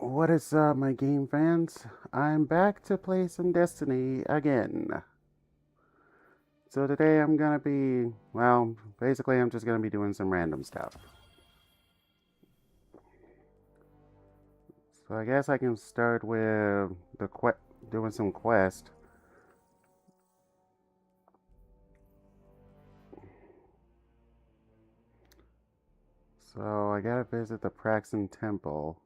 What is up, my game fans? I'm back to play some Destiny again. So today I'm gonna be, well, basically I'm just gonna be doing some random stuff. So I guess I can start with doing some quest. So I gotta visit the Praxton Temple.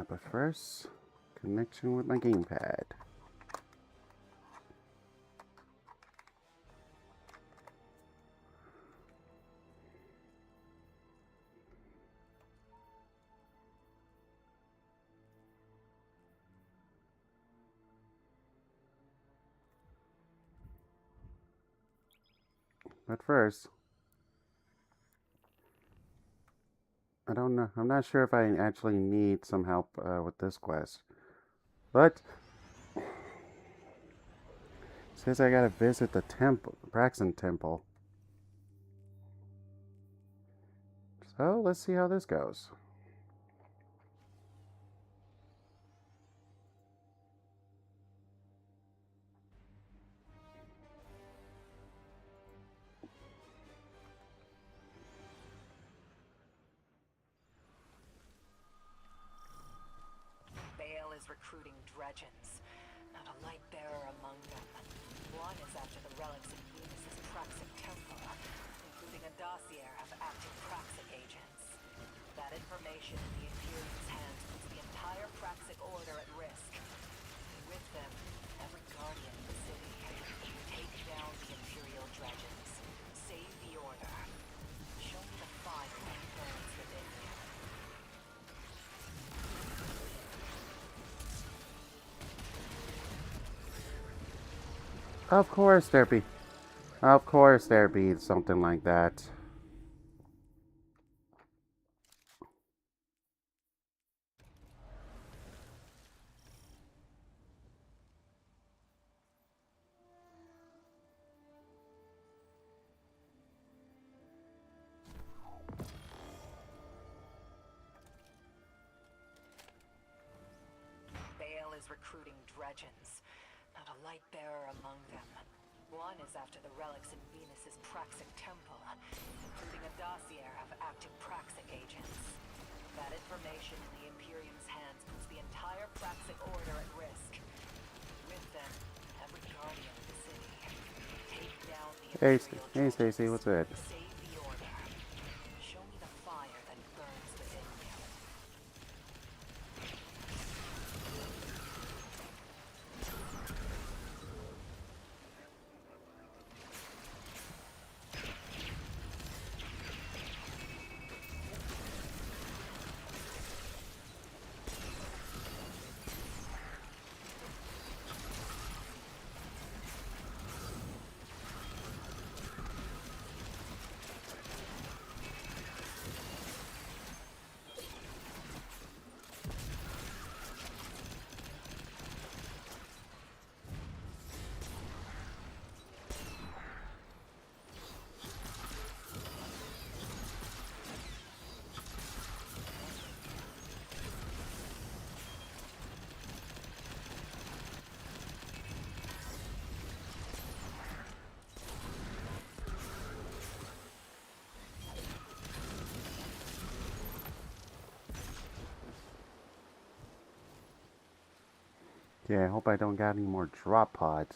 But first, connection with my gamepad. But first, I don't know. I'm not sure if I actually need some help with this quest. But since I gotta visit the temple, Praxton Temple. So let's see how this goes. Bale is recruiting Dredgens, not a light bearer among them. One is after the relics in Venus's Praxic Temple, including a dossier of active Praxic agents. That information in the Imperium's hands puts the entire Praxic Order at risk. With them, every guardian in the city. Take down the Imperial Dredgens. Save the Order. Show me the fire that burns within you. Of course there be. Of course there be something like that. Bale is recruiting Dredgens, not a light bearer among them. One is after the relics in Venus's Praxic Temple, including a dossier of active Praxic agents. That information in the Imperium's hands puts the entire Praxic Order at risk. With them, every guardian of the city. Take down the Hey, Imperial hey, Stacy, Dredgens. what's it? Save the Order. Show me the fire that burns within you. Yeah, I hope I don't got any more drop pods.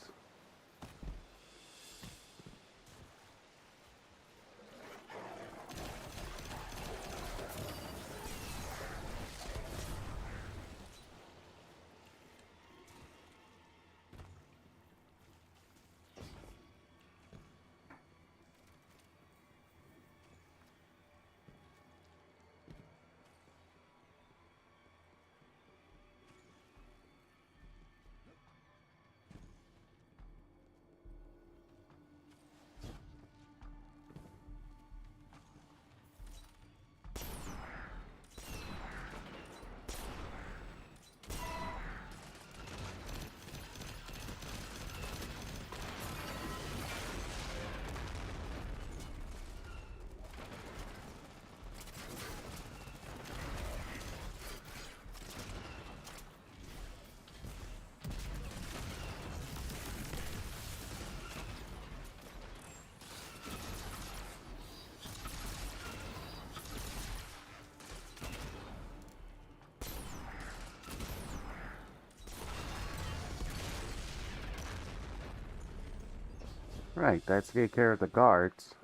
Right, that's to take care of the guards.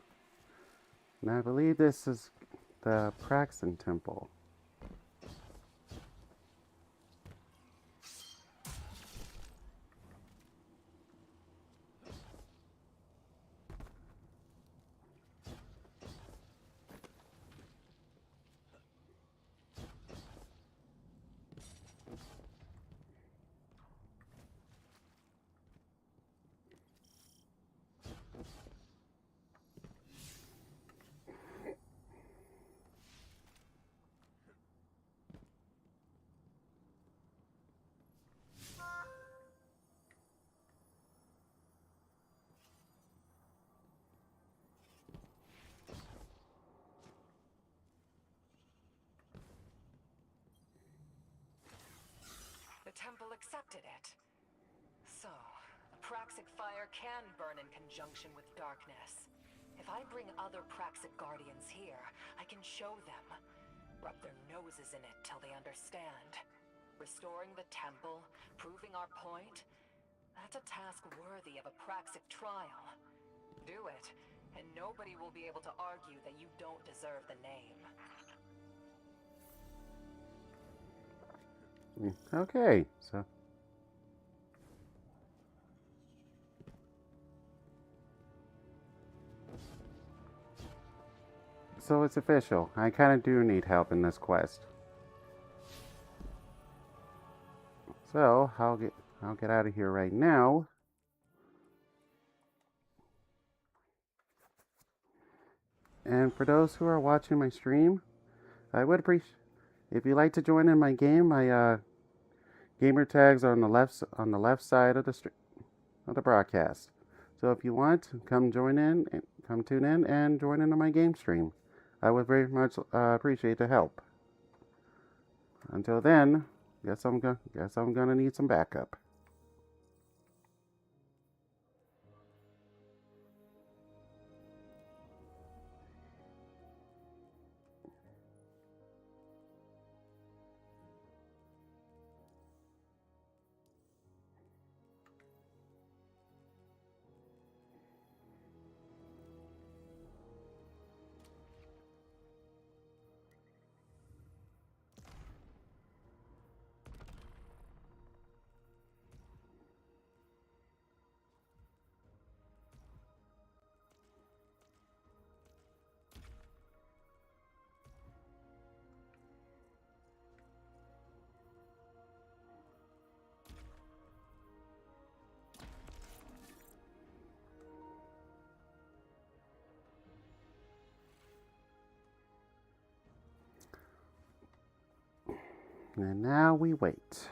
And I believe this is the Praxton Temple. The temple accepted it. So, the Praxic fire can burn in conjunction with darkness. If I bring other Praxic guardians here, I can show them. Rub their noses in it till they understand. Restoring the temple, proving our point, that's a task worthy of a Praxic trial. Do it, and nobody will be able to argue that you don't deserve the name. Okay, so it's official. I kind of do need help in this quest. So I'll get out of here right now. And for those who are watching my stream, I would appreciate if you'd like to join in my game. My gamer tags are on the left side of the broadcast. So if you want, come join in, come tune in, and join into my game stream. I would very much appreciate the help. Until then, guess I'm gonna need some backup. And now we wait.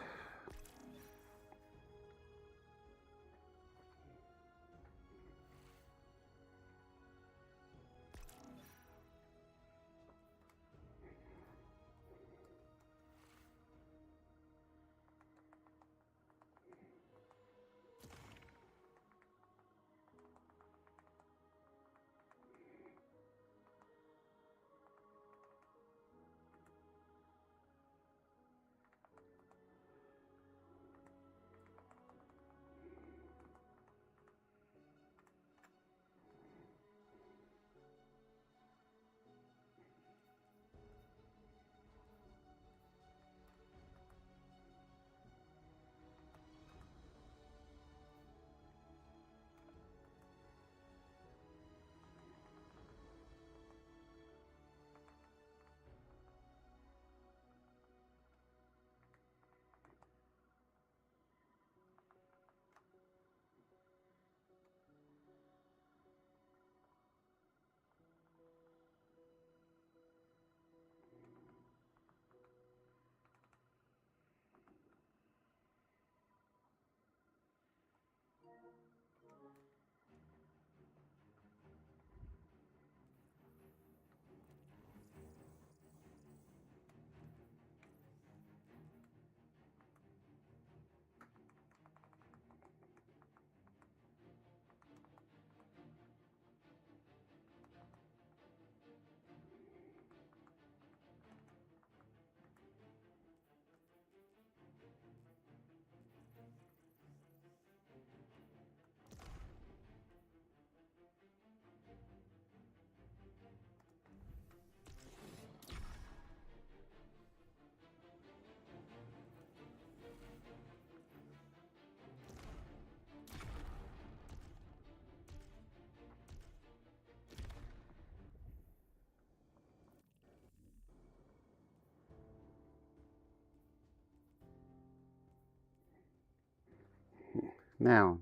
Now,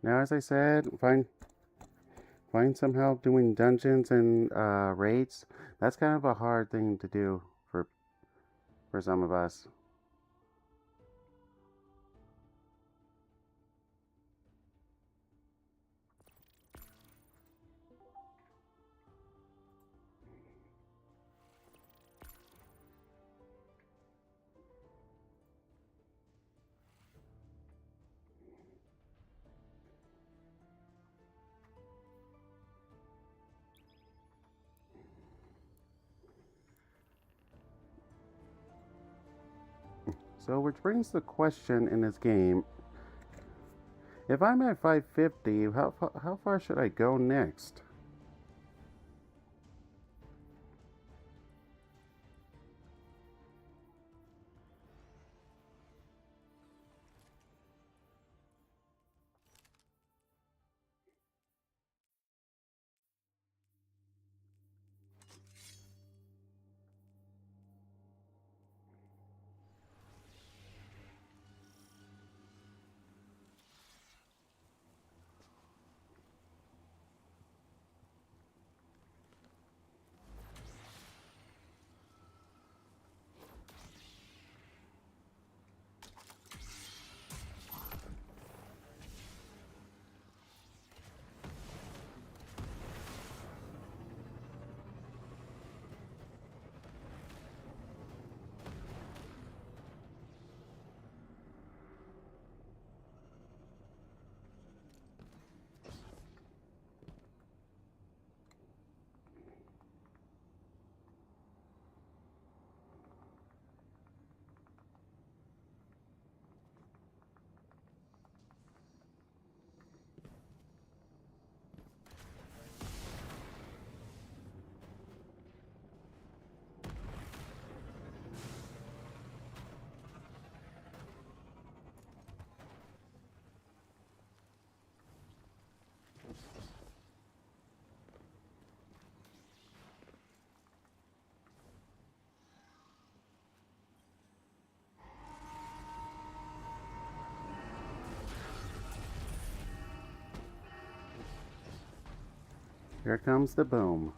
now, as I said, find some help doing dungeons and raids. That's kind of a hard thing to do for some of us. So, which brings the question in this game: if I'm at 550, how far should I go next? Here comes the boom.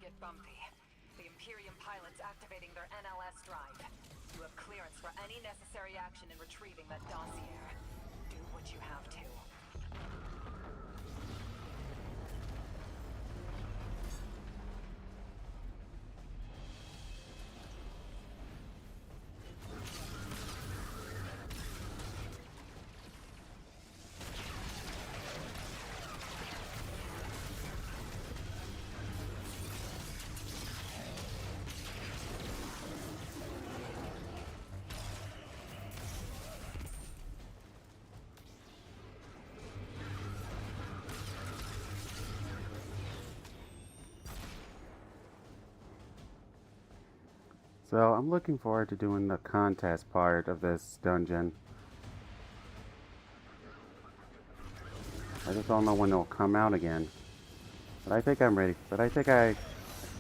get bumpy. The Imperium pilots activating their NLS drive. You have clearance for any necessary action in retrieving that dossier. Do what you have to. So I'm looking forward to doing the contest part of this dungeon. I just don't know when it'll come out again. But I think I'm ready. But I think I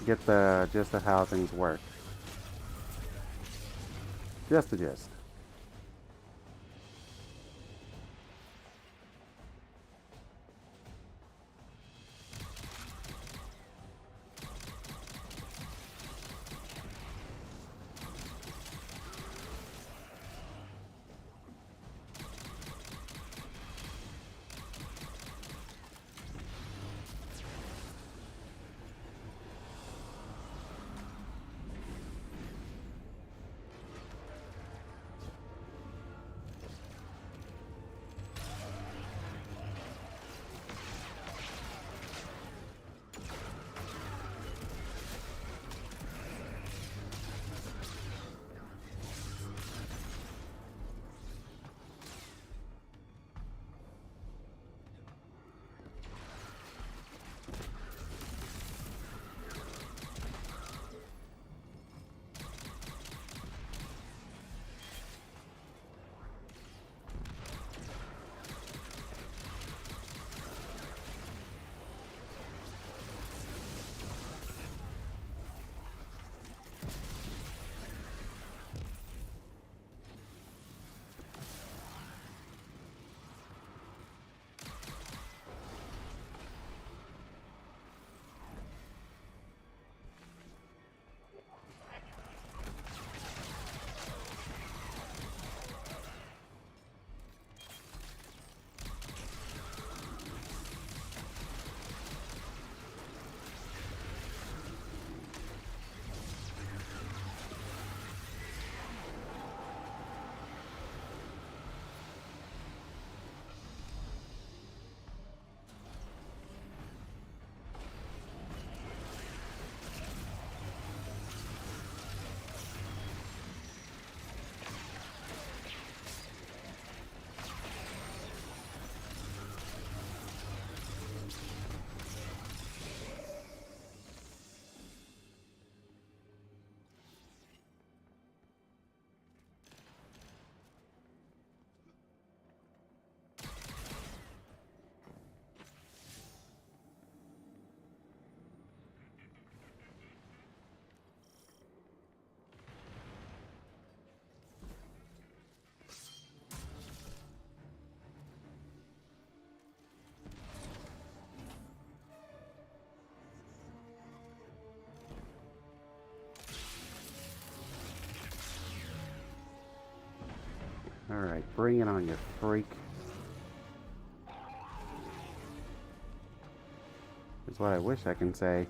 get the gist of how things work. Just the gist. Alright, bring it on, you freak. Is what I wish I can say.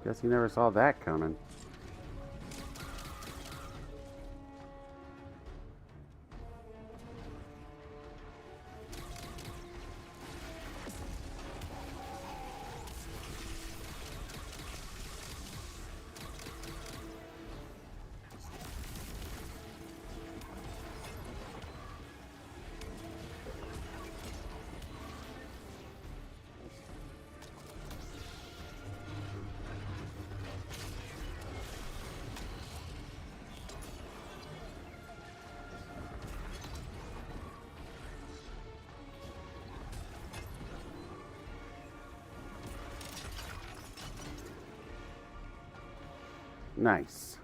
Guess you never saw that coming. Nice.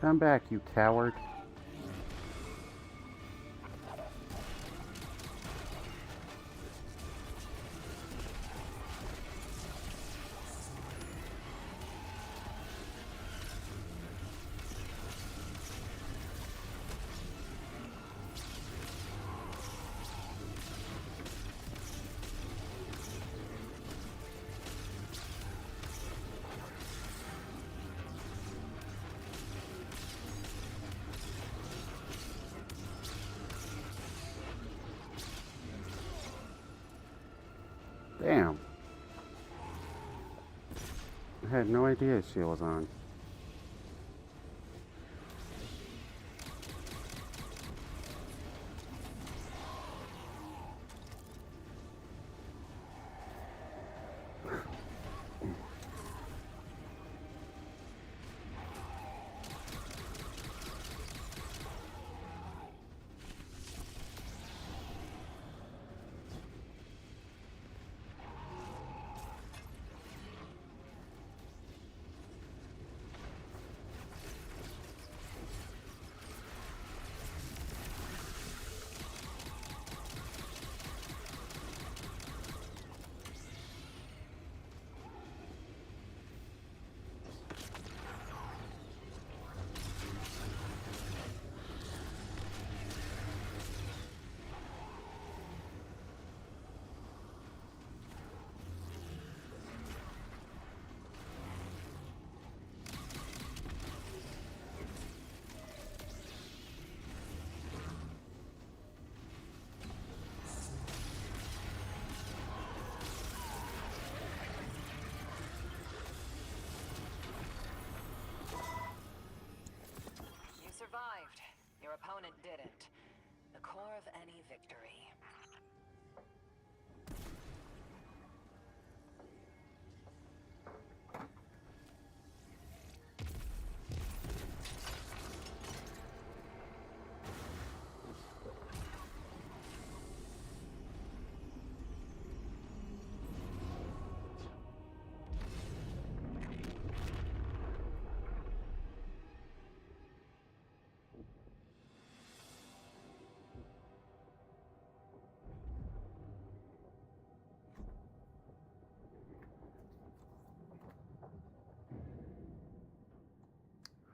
Come back, you coward. Damn. I had no idea she was on.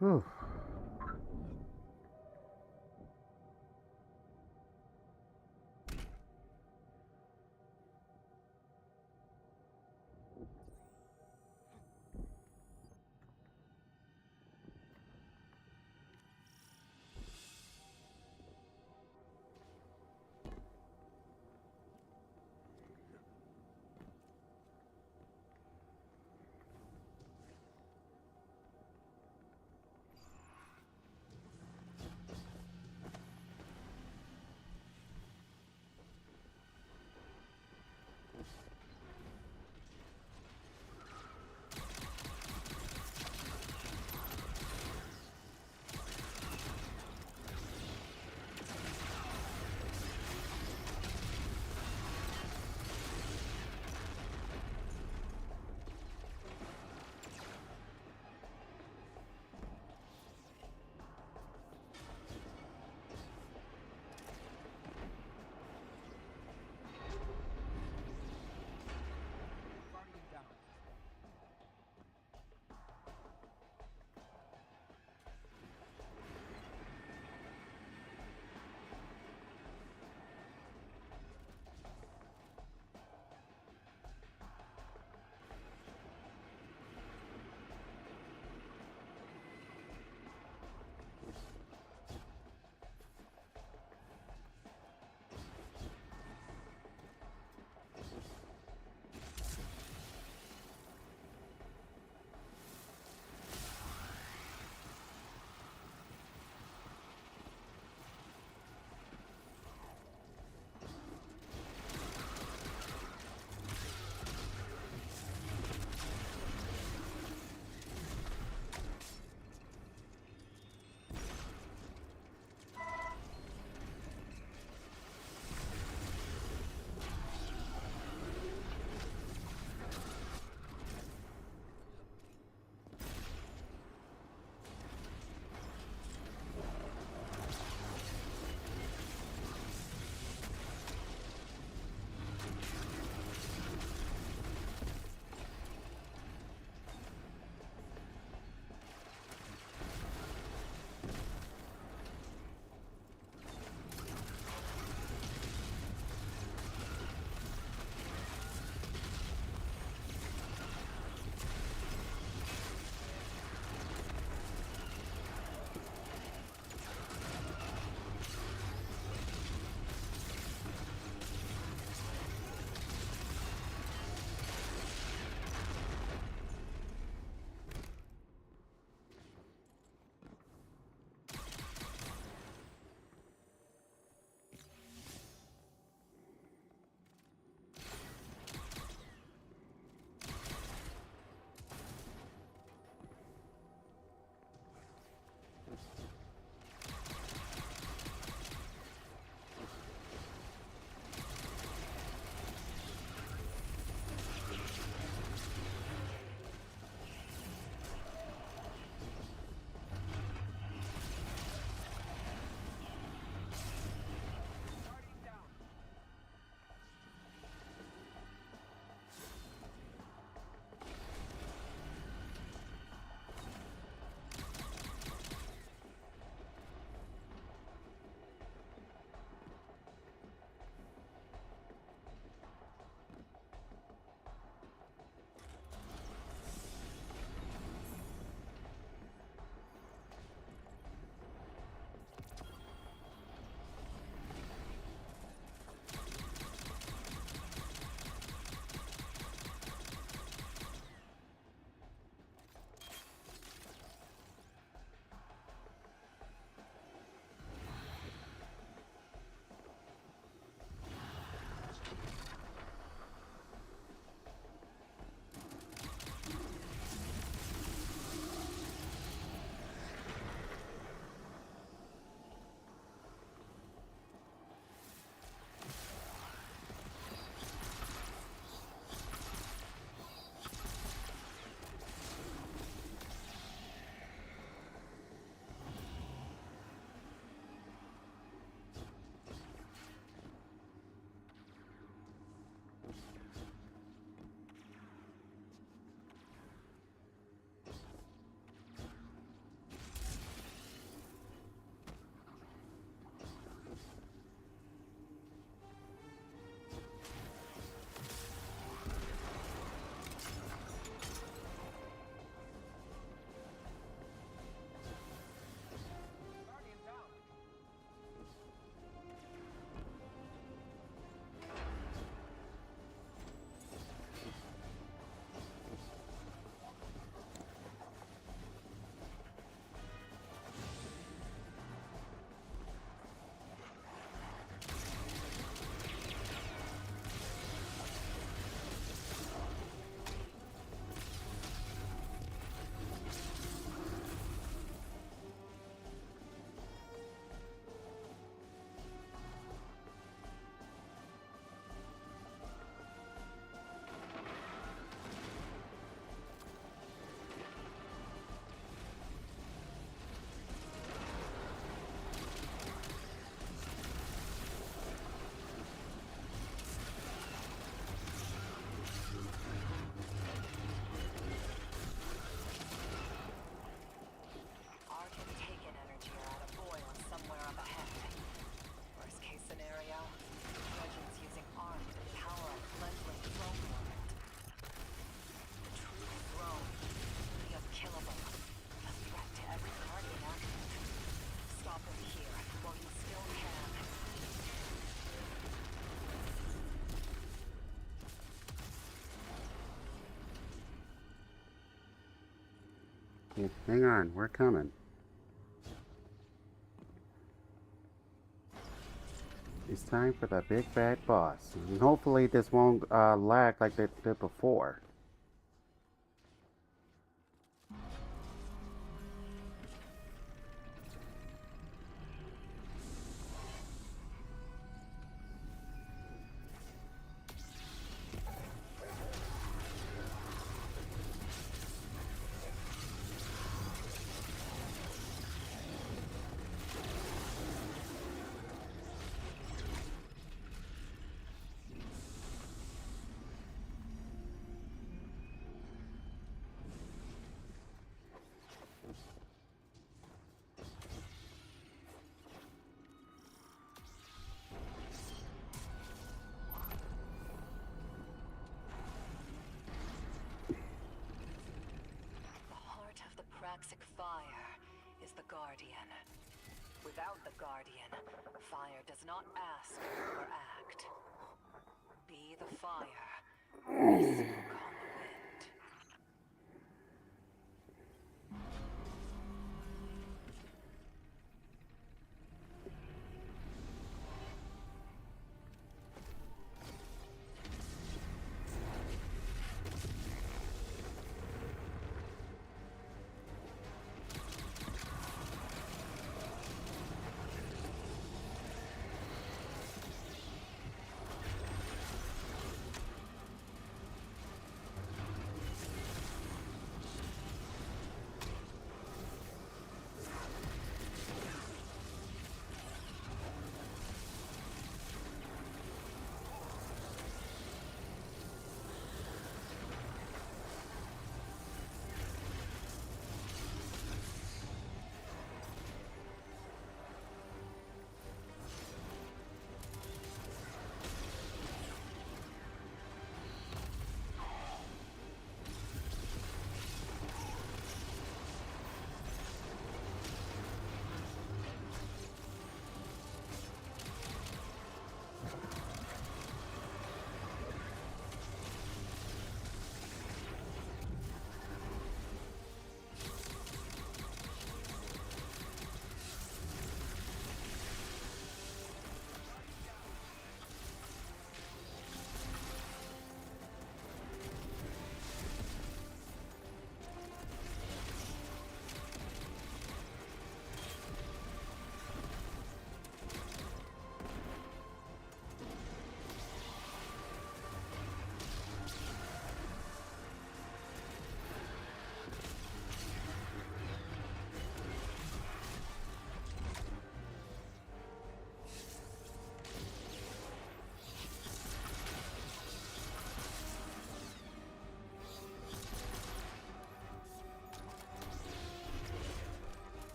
Whew. Hang on, we're coming. It's time for the big bad boss. And hopefully this won't lag like they did before. Praxic fire is the Guardian. Without the Guardian, fire does not ask or act. Be the fire, or smoke on the wind.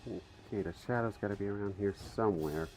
Okay, the shadow's got to be around here somewhere.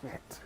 Shit.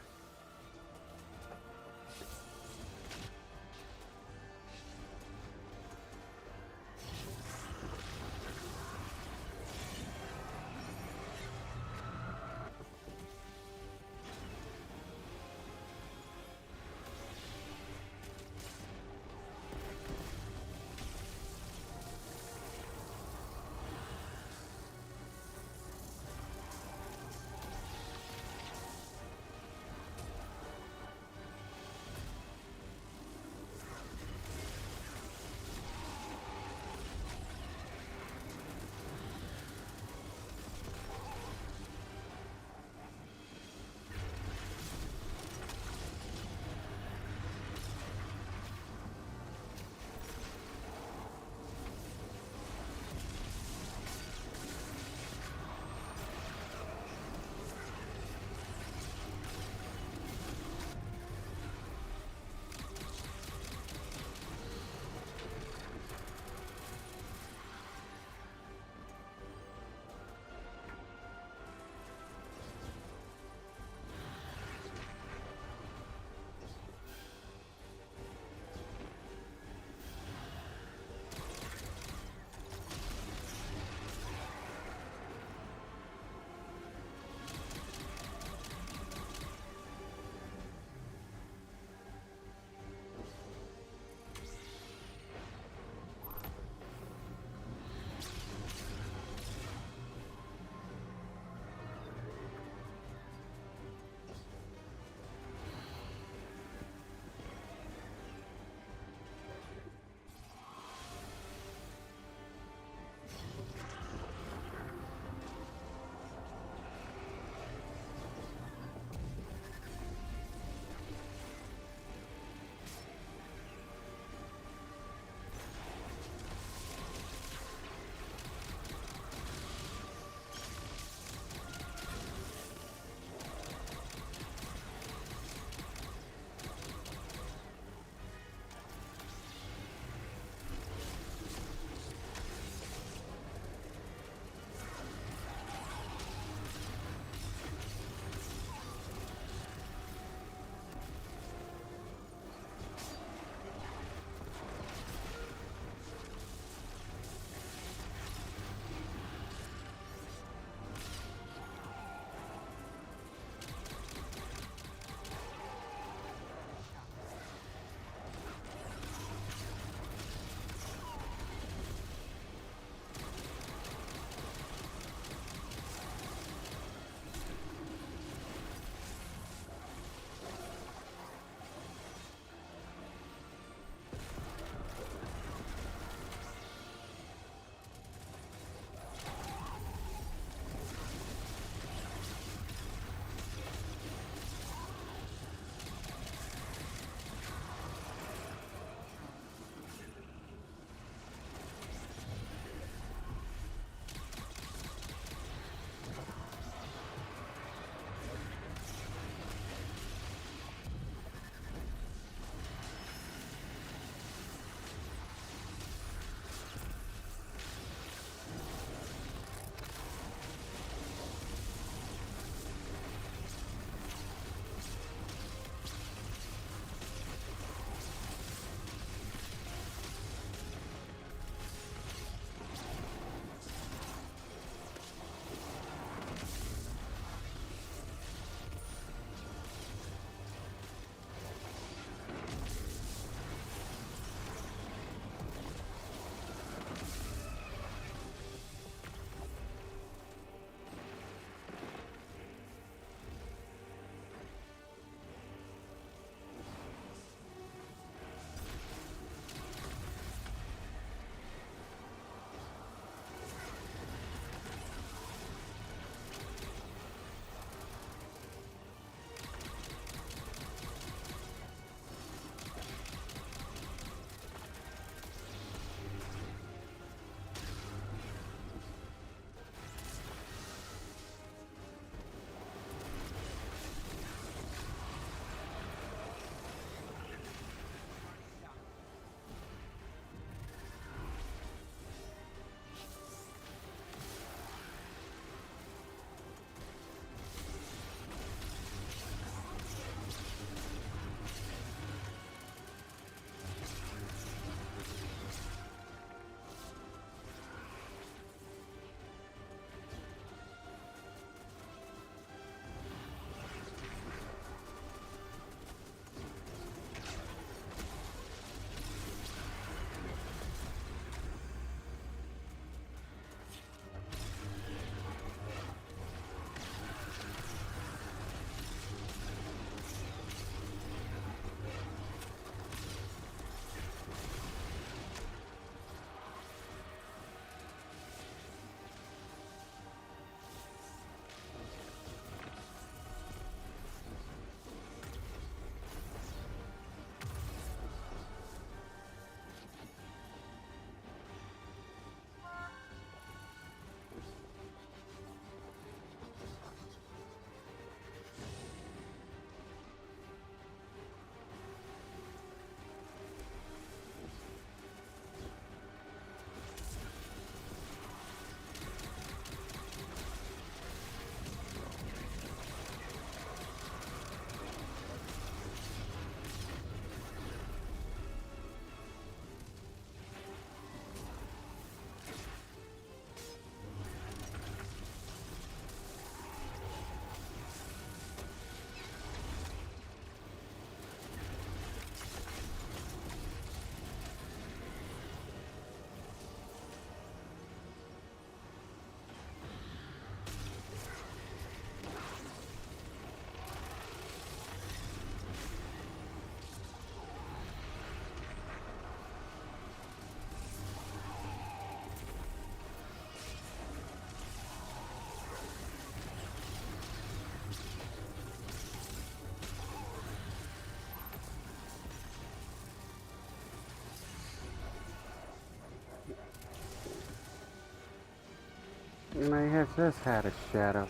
And I have just had a shadow.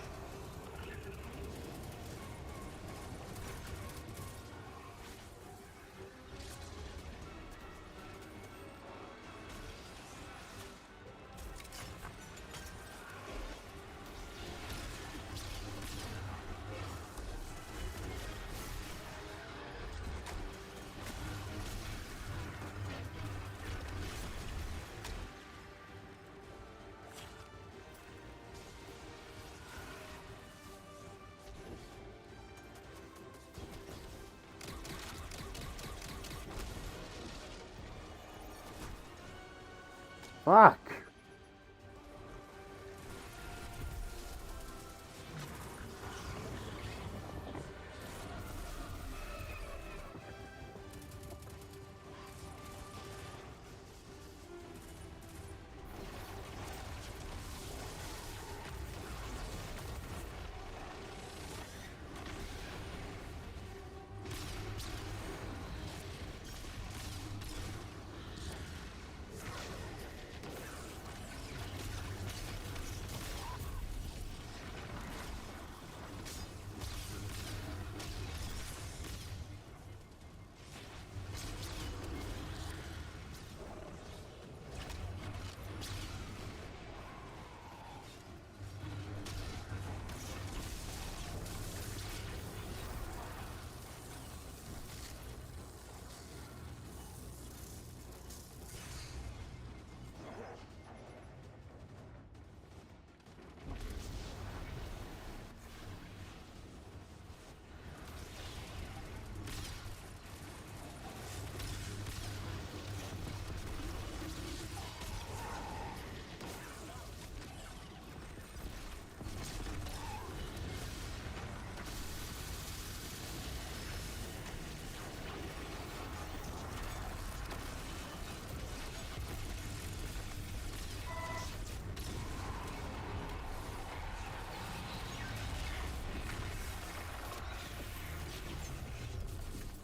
Fuck!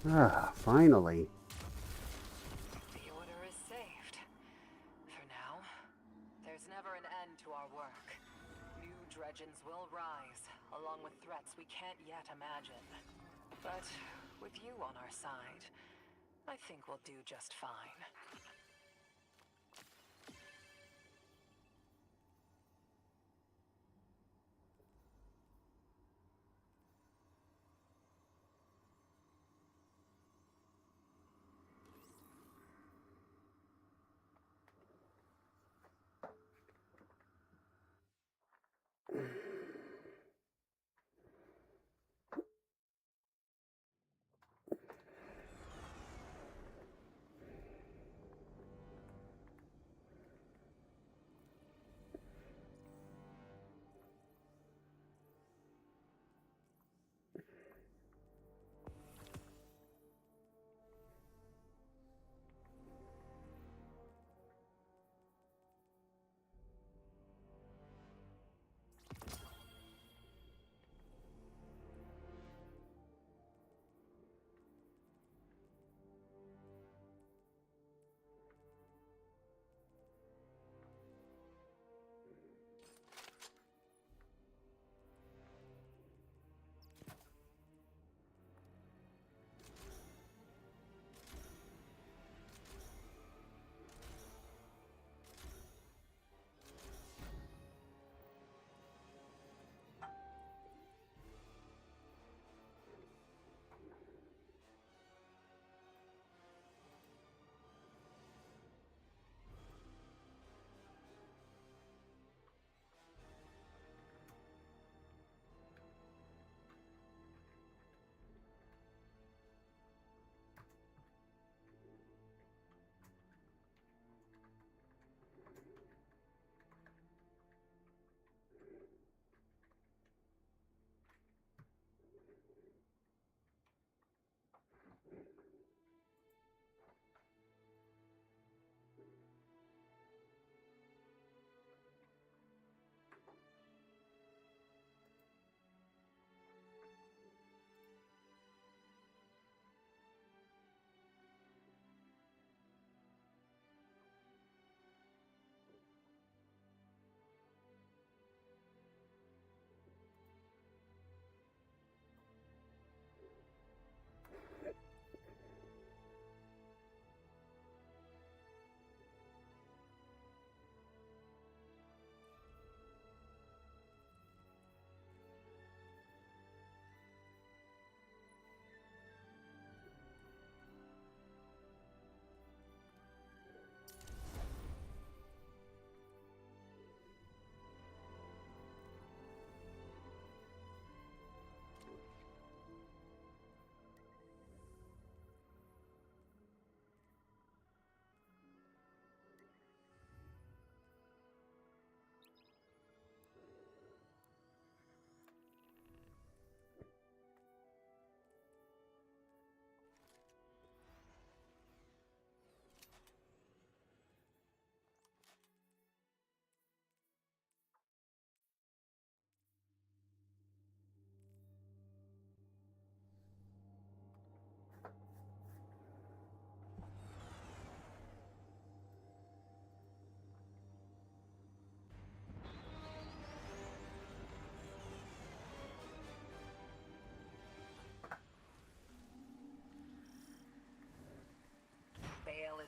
Ah, finally. The order is saved. For now. There's never an end to our work. New dredgens will rise, along with threats we can't yet imagine. But with you on our side, I think we'll do just fine.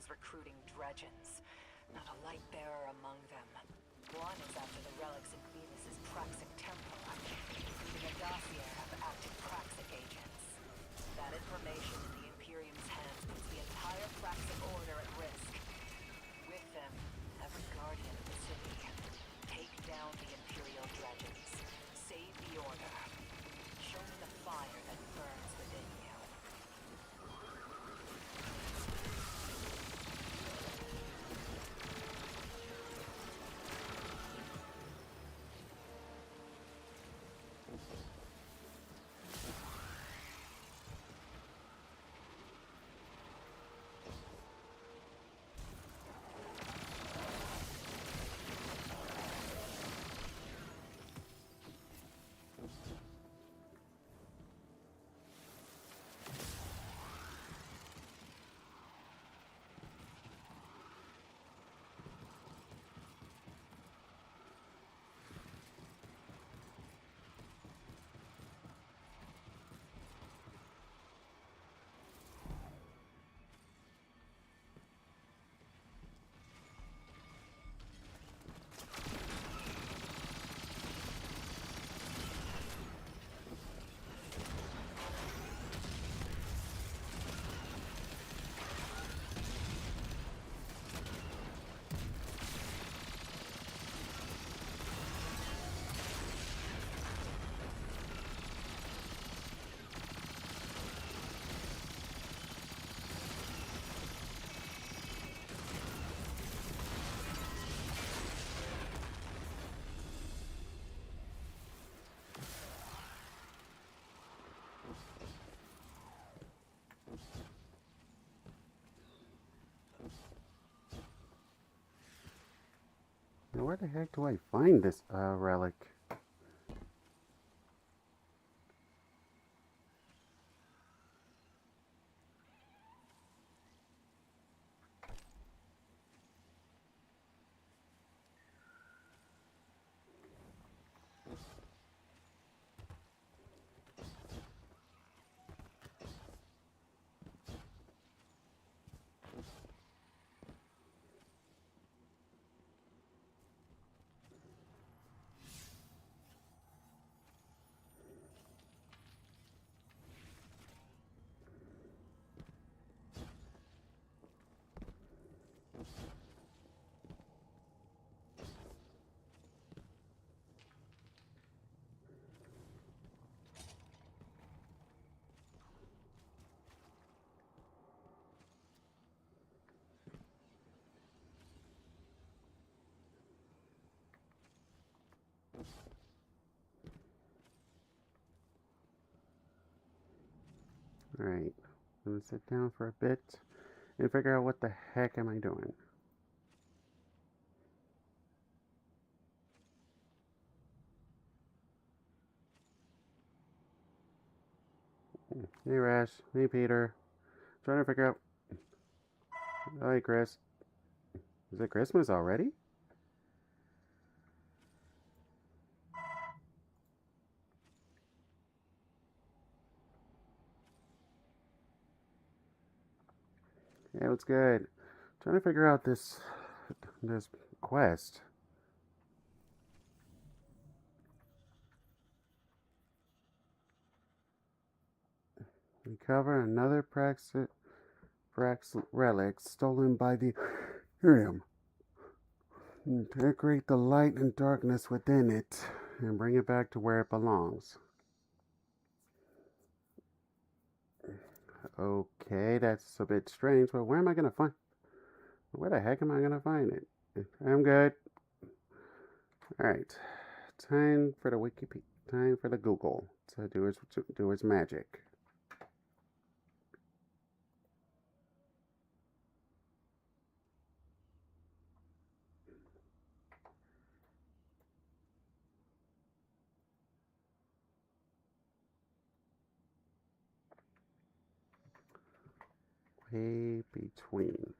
recruiting Dredgens. Not a light bearer among them. One is after the relics in Venus's Praxic Temple, including a dossier of active Praxic agents. That information in the Imperium's hands puts the entire Praxic Order at risk. With them, every guardian of the city. Take down the Imperial Dredgens. Save the Order. Show me the fire that burns within you. Now where the heck do I find this relic? Alright, I'm gonna sit down for a bit and figure out what the heck am I doing. Hey Rash, hey Peter. Trying to figure out. Hi Chris. Is it Christmas already? Yeah, what's good? Trying to figure out this quest. Recover another Prax relic stolen by the Imperium. Integrate the light and darkness within it and bring it back to where it belongs. Okay, that's a bit strange, but where am I gonna find? Where the heck am I gonna find it? I'm good. Alright. Time for the Wikipedia. Time for the Google to do its magic. Way between.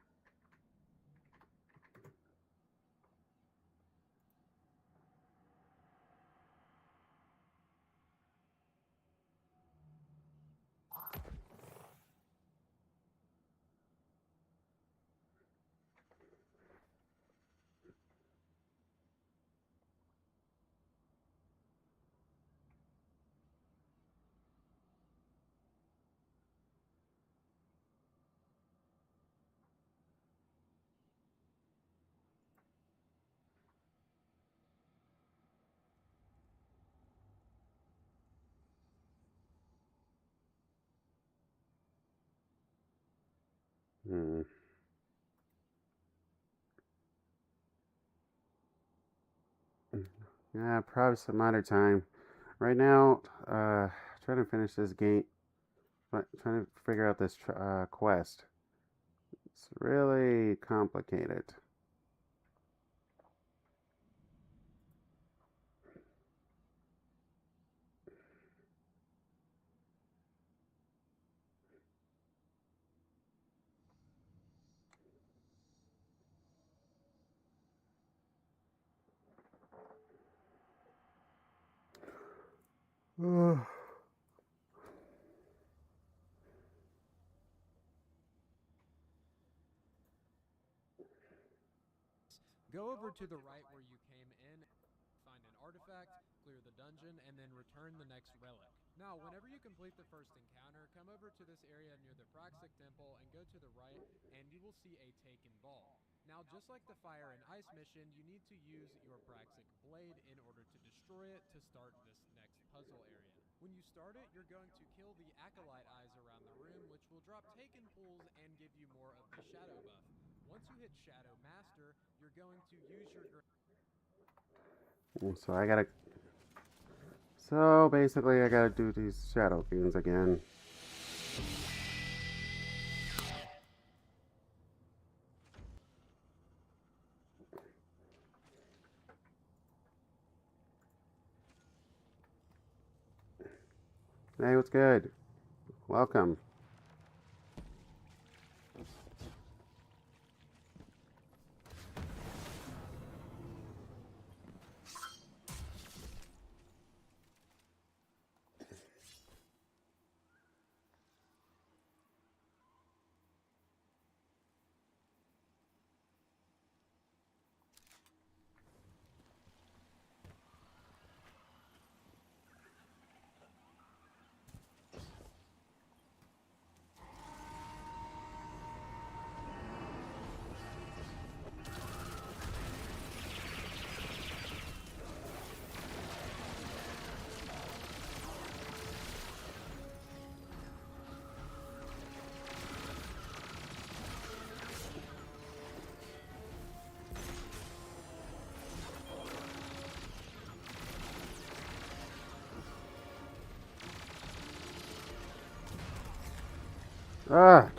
Yeah, probably some other time. Right now, trying to finish this game. Trying to figure out this quest. It's really complicated. Ugh. Go over to the right where you came in, find an artifact, clear the dungeon, and then return the next relic. Now, whenever you complete the first encounter, come over to this area near the Praxic Temple and go to the right, and you will see a taken ball. Now, just like the Fire and Ice mission, you need to use your Praxic Blade in order to destroy it to start this next puzzle area. When you start it, you're going to kill the Acolyte Eyes around the room, which will drop Taken Pools and give you more of the Shadow buff. Once you hit Shadow Master, you're going to use your So I gotta. So basically, I gotta do these shadow fiends again. Hey, what's good? Welcome.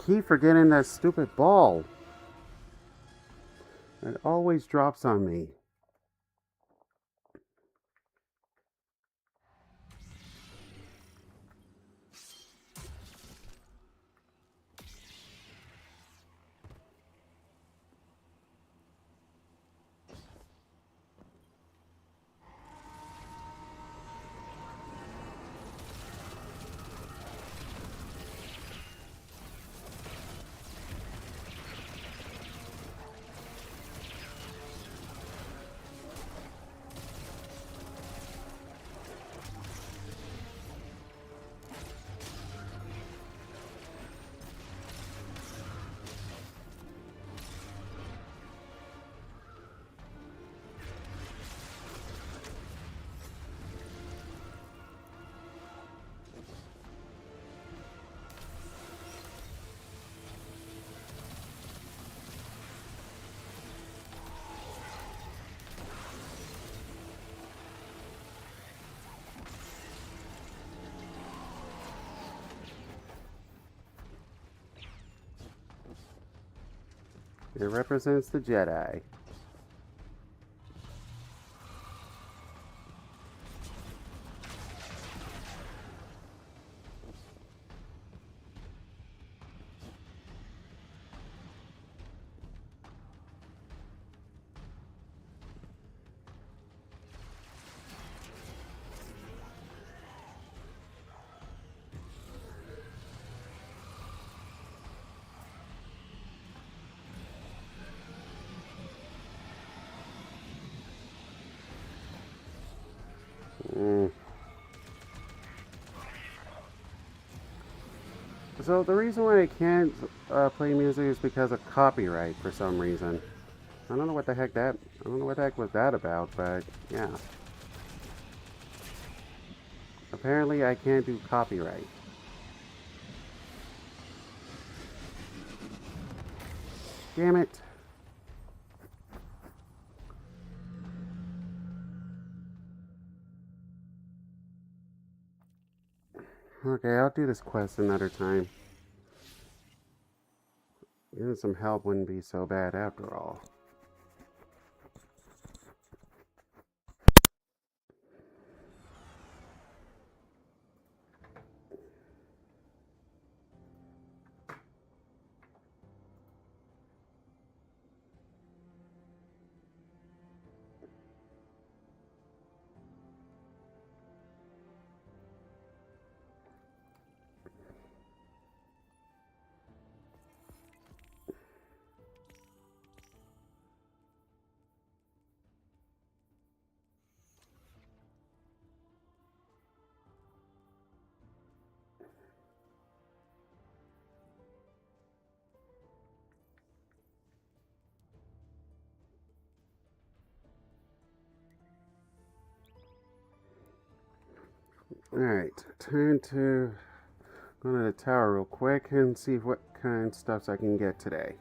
Keep forgetting that stupid ball. It always drops on me. It represents the Jedi. Mm. So the reason why I can't play music is because of copyright for some reason. I don't know what the heck that. I don't know what the heck was that about, but yeah. Apparently, I can't do copyright. Damn it. Okay, I'll do this quest another time. Getting some help wouldn't be so bad after all. Alright, time to go to the tower real quick and see what kind of stuffs I can get today.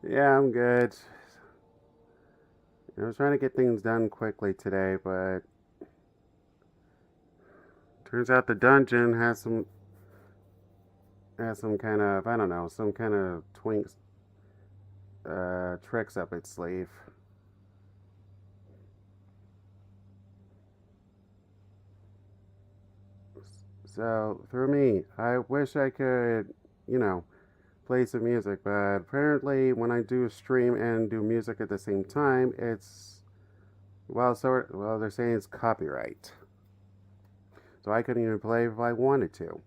Yeah, I'm good. I was trying to get things done quickly today, but turns out the dungeon has some kind of, I don't know, some kind of twinks tricks up its sleeve. So through me, I wish I could, you know, play some music, but apparently when I do stream and do music at the same time, it's well, they're saying it's copyright. So I couldn't even play if I wanted to.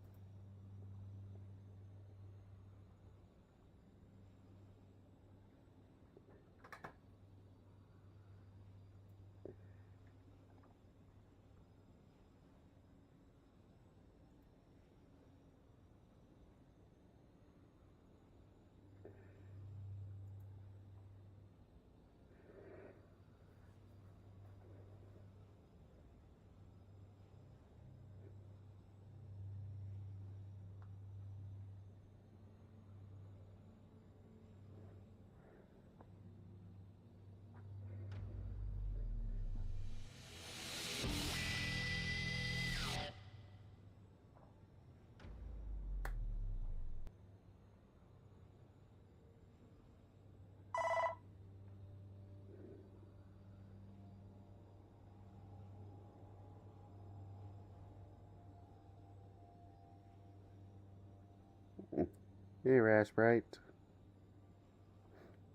Hey, Rash Bright.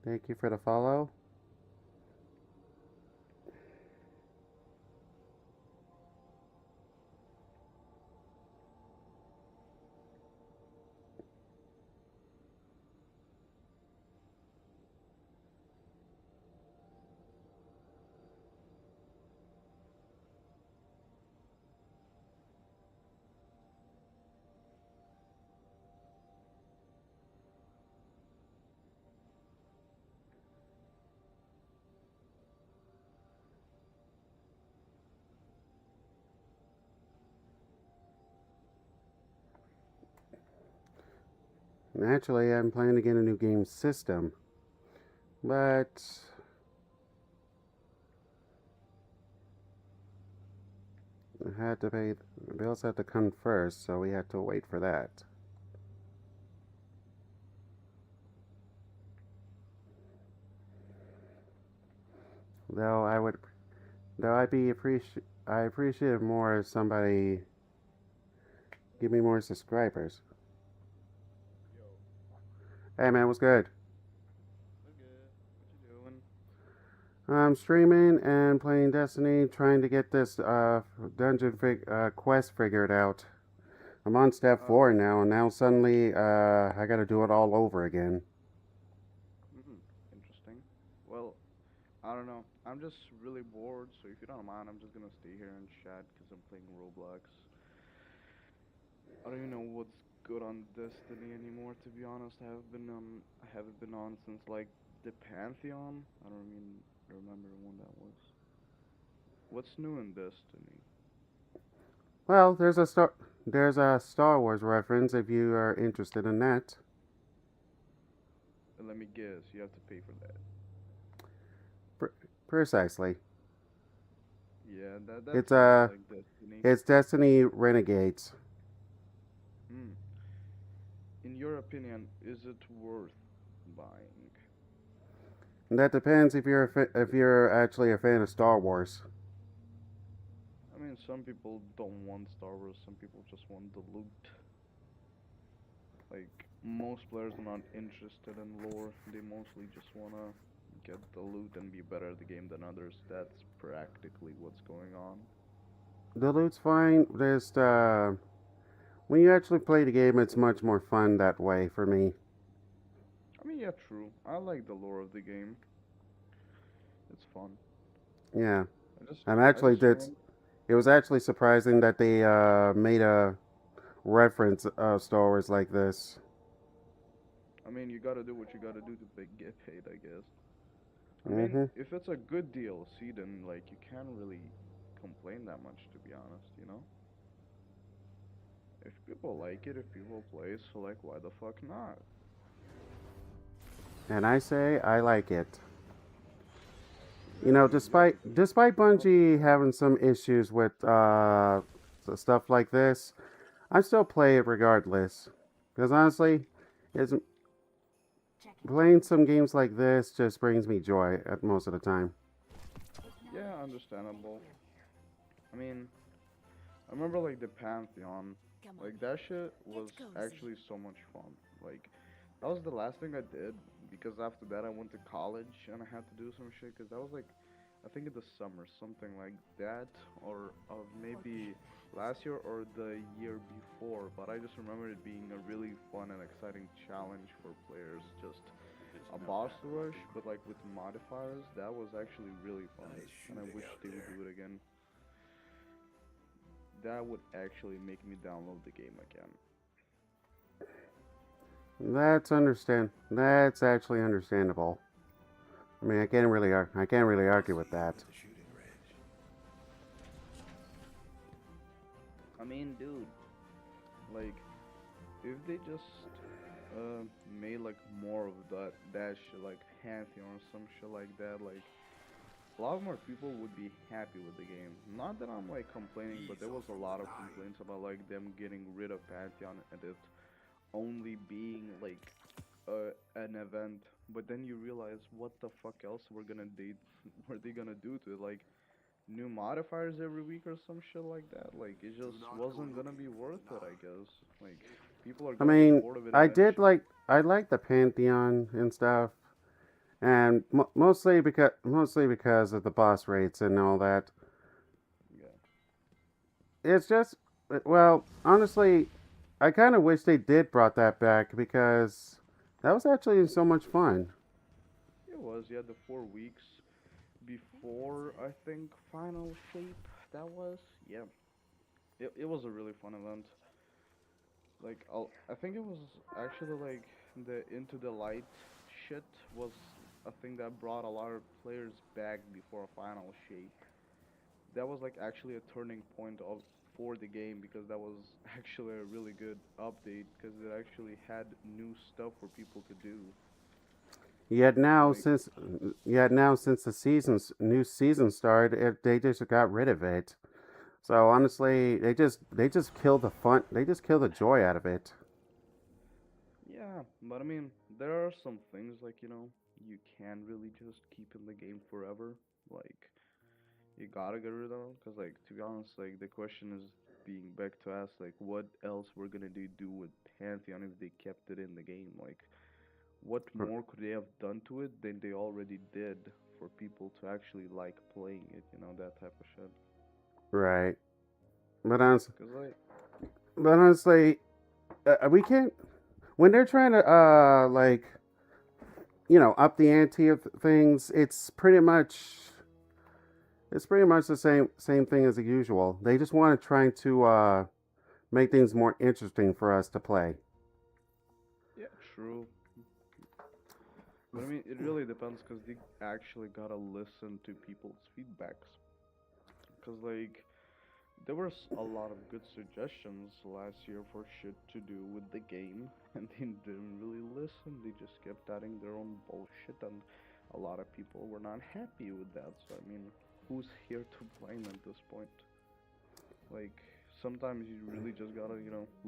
Thank you for the follow. Naturally, I'm planning to get a new game system, but I had to pay. The bills had to come first, so we had to wait for that. Though I would, though I appreciate it more if somebody give me more subscribers. Yo, Hey man, what's good? look good. What you doing? I'm streaming and playing Destiny, trying to get this quest figured out. I'm on step Oh, 4 now, and now suddenly I gotta do it all over again. interesting. Well, I don't know. I'm just really bored, so if you don't mind, I'm just gonna stay here and chat because I'm playing Roblox. I don't even know what's good on Destiny anymore, to be honest. I haven't been on since like the Pantheon. I don't even remember when that was. What's new in Destiny? Well, there's a Star Wars reference if you are interested in that. Let me guess, you have to pay for that. Precisely. Yeah, that It's sounds like Destiny. it's Destiny Renegades. Hmm. In your opinion, is it worth buying? And that depends if you're actually a fan of Star Wars. I mean, some people don't want Star Wars, some people just want the loot. Like, most players are not interested in lore, they mostly just wanna get the loot and be better at the game than others. That's practically what's going on. The loot's fine. Just when you actually play the game, it's much more fun that way for me. I mean, yeah, true. I like the lore of the game. It's fun. Yeah, I just, I'm I actually just did. remember. It was actually surprising that they made a reference of Star Wars like this. I mean, you gotta do what you gotta do to get paid, I guess. I mean, Hmm. if it's a good DLC, then like you can't really complain that much, to be honest, you know? If people like it, if people play, so like why the fuck not? And I say I like it. You know, Exactly, exactly. despite Bungie having some issues with stuff like this, I still play it regardless. Because honestly, it's playing some games like this just brings me joy at most of the time. Yeah, understandable. I mean, I remember like the Pantheon, like that shit was actually so much fun. Like that was the last thing I did because after that I went to college and I had to do some shit because that was like I think in the summer, something like that, or of maybe last year or the year before. But I just remember it being a really fun and exciting challenge for players. Just a boss rush, but like with modifiers. That was actually really fun, and I wish they would do it again. That would actually make me download the game again. That's actually understandable. I mean, I can't really argue with that. I mean, dude, like if they just made like more of that shit, like Pantheon or some shit like that, like a lot more people would be happy with the game. Not that I'm like complaining, but there was a lot of complaints about like them getting rid of Pantheon and it only being like an event. But then you realize what the fuck else were they gonna do to it? Like new modifiers every week or some shit like that. Like it just wasn't gonna be worth it, I guess. Like people are I gonna get mean, bored of it eventually. I like the Pantheon and stuff, and mostly because of the boss rates and all that. Yeah. It's just well, honestly, I kind of wish they did brought that back because that was actually so much fun. It was, yeah, the 4 weeks before I think final shape that was. Yeah. It was a really fun event. Like I think it was actually like the Into the Light shit was a thing that brought a lot of players back before a final shape. That was like actually a turning point of for the game because that was actually a really good update because it actually had new stuff for people to do. Yet now, Like since since the new season started, they just got rid of it. So honestly, they just kill the fun. They just kill the joy out of it. yeah, but I mean there are some things like you can't really just keep in the game forever. Like, you gotta get rid of them, cause like to be honest, like the question is being back to ask like what else we're gonna do with Pantheon if they kept it in the game? Like, what R- more could they have done to it than they already did for people to actually like playing it? You know, that type of shit. Right. But honestly, Cause like, but honestly, we can't. When they're trying to like up the ante of things, it's pretty much the same thing as the usual. They just want to try to make things more interesting for us to play. yeah, true. But I mean, it really depends because they actually gotta listen to people's feedbacks. Because, like, there was a lot of good suggestions last year for shit to do with the game, and they didn't really listen. They just kept adding their own bullshit, and a lot of people were not happy with that. So, I mean, who's here to blame at this point? Like, sometimes you really just gotta,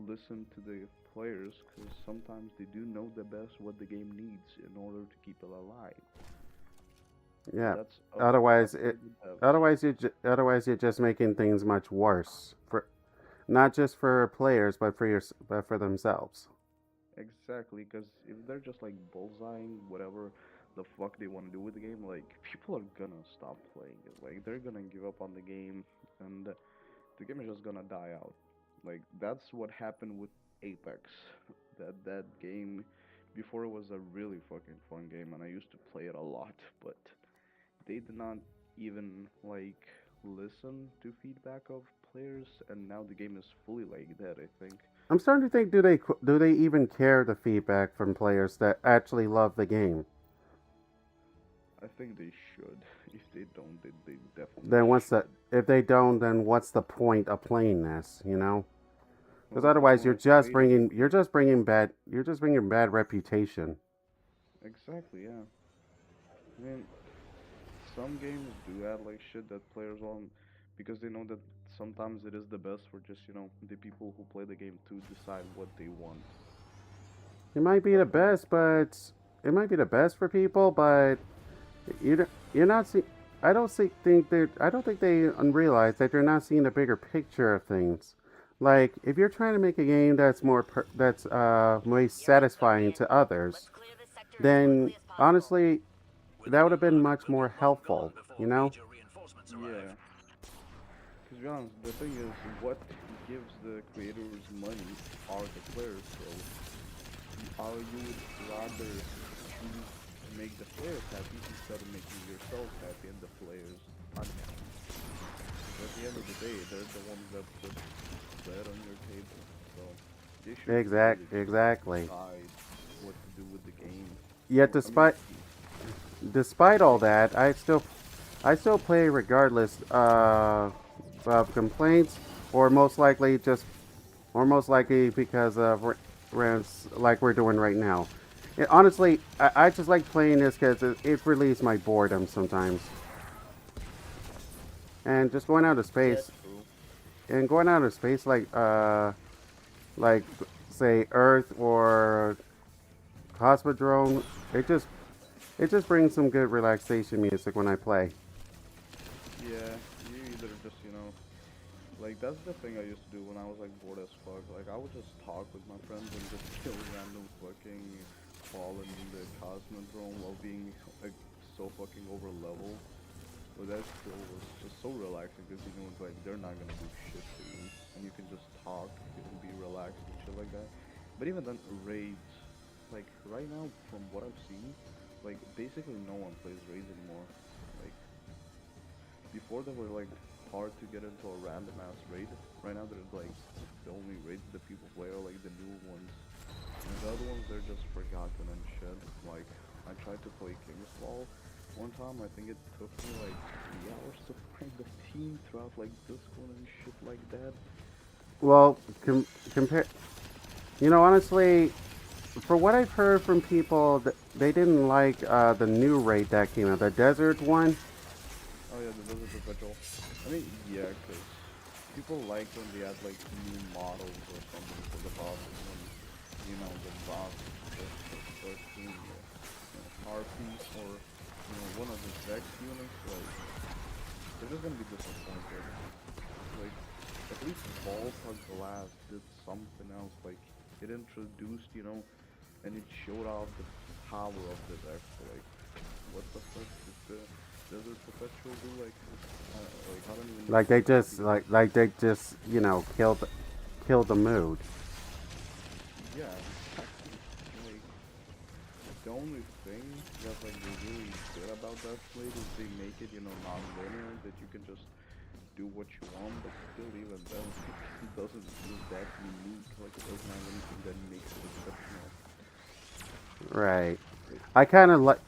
listen to the players, because sometimes they do know the best what the game needs in order to keep it alive. Yeah. That's up Otherwise, to it the devs. otherwise you're just making things much worse for not just for players, but for themselves. Exactly, because if they're just like bullseyeing whatever the fuck they want to do with the game, like people are gonna stop playing it. Like they're gonna give up on the game, and the game is just gonna die out. Like that's what happened with Apex. That game before it was a really fucking fun game, and I used to play it a lot, but they did not even like listen to feedback of players, and now the game is fully like that, I think. I'm starting to think, do they even care the feedback from players that actually love the game? I think they should. If they don't, they definitely Then what's the should. if they don't, then what's the point of playing this? Because What's the otherwise point you're of just waiting? bringing bad reputation. Exactly, yeah. I mean, some games do add like shit that players want because they know that sometimes it is the best for just, the people who play the game to decide what they want. It might be the But when best, but it might be the best for people, but you're not see. I don't think they realize that they're not seeing the bigger picture of things. Like if you're trying to make a game that's more satisfying to others, then honestly that would have been much more helpful. You know? yeah, because to be honest, the thing is, what gives the creators money are the players. So you would rather choose to make the players happy instead of making yourself happy and the players unhappy. So at the end of the day, they're the ones that put bread on your table. So they should really just Exactly. decide what to do with the game. Yet I mean, despite all like, that, I still play regardless of complaints, or most likely because of rants like we're doing right now. Honestly, I just like playing this because it relieves my boredom sometimes. And just going out of yeah, space, true. and going out of space like say Earth or Cosmodrome, it just brings some good relaxation music when I play. Yeah, you either just, like that's the thing I used to do when I was like bored as fuck. Like I would just talk with my friends and just kill random fucking fallen in the Cosmodrome while being like so fucking over level. But that still was just so relaxing because you know it's like they're not gonna do shit to you, and you can just talk and be relaxed and shit like that. But even then, raids, like right now, from what I've seen, like basically no one plays raids anymore. Like before, they were like hard to get into a random ass raid. Right now, they're like the only raids that people play are like the new ones, and the other ones they're just forgotten and shit. Like I tried to play King's Fall one time. I think it took me like 3 hours to find the team throughout like Discord and shit like that. Well, compare. Honestly, for what I've heard from people, they didn't like the new raid that came out, the desert one. Oh yeah, the Desert Perpetual. I mean, yeah, 'cause people like when they add like new models or something for the bosses when the boss just starts doing it. Harpy or one of the Vex units, like they're just gonna be disappointed. Like at least Volta Glass did something else. Like it introduced, and it showed off the power of the Vex. Like what the fuck did the Desert Perpetual do? Like I don't even know Like how they to just speak. like they just killed the mood. Yeah, exactly. Like the only thing that like they really did about that slate is they make it, non-linear, that you can just do what you want, but still even then, it doesn't, it's that unique. Like it doesn't have anything that makes it exceptional. Right. Like, I kind of like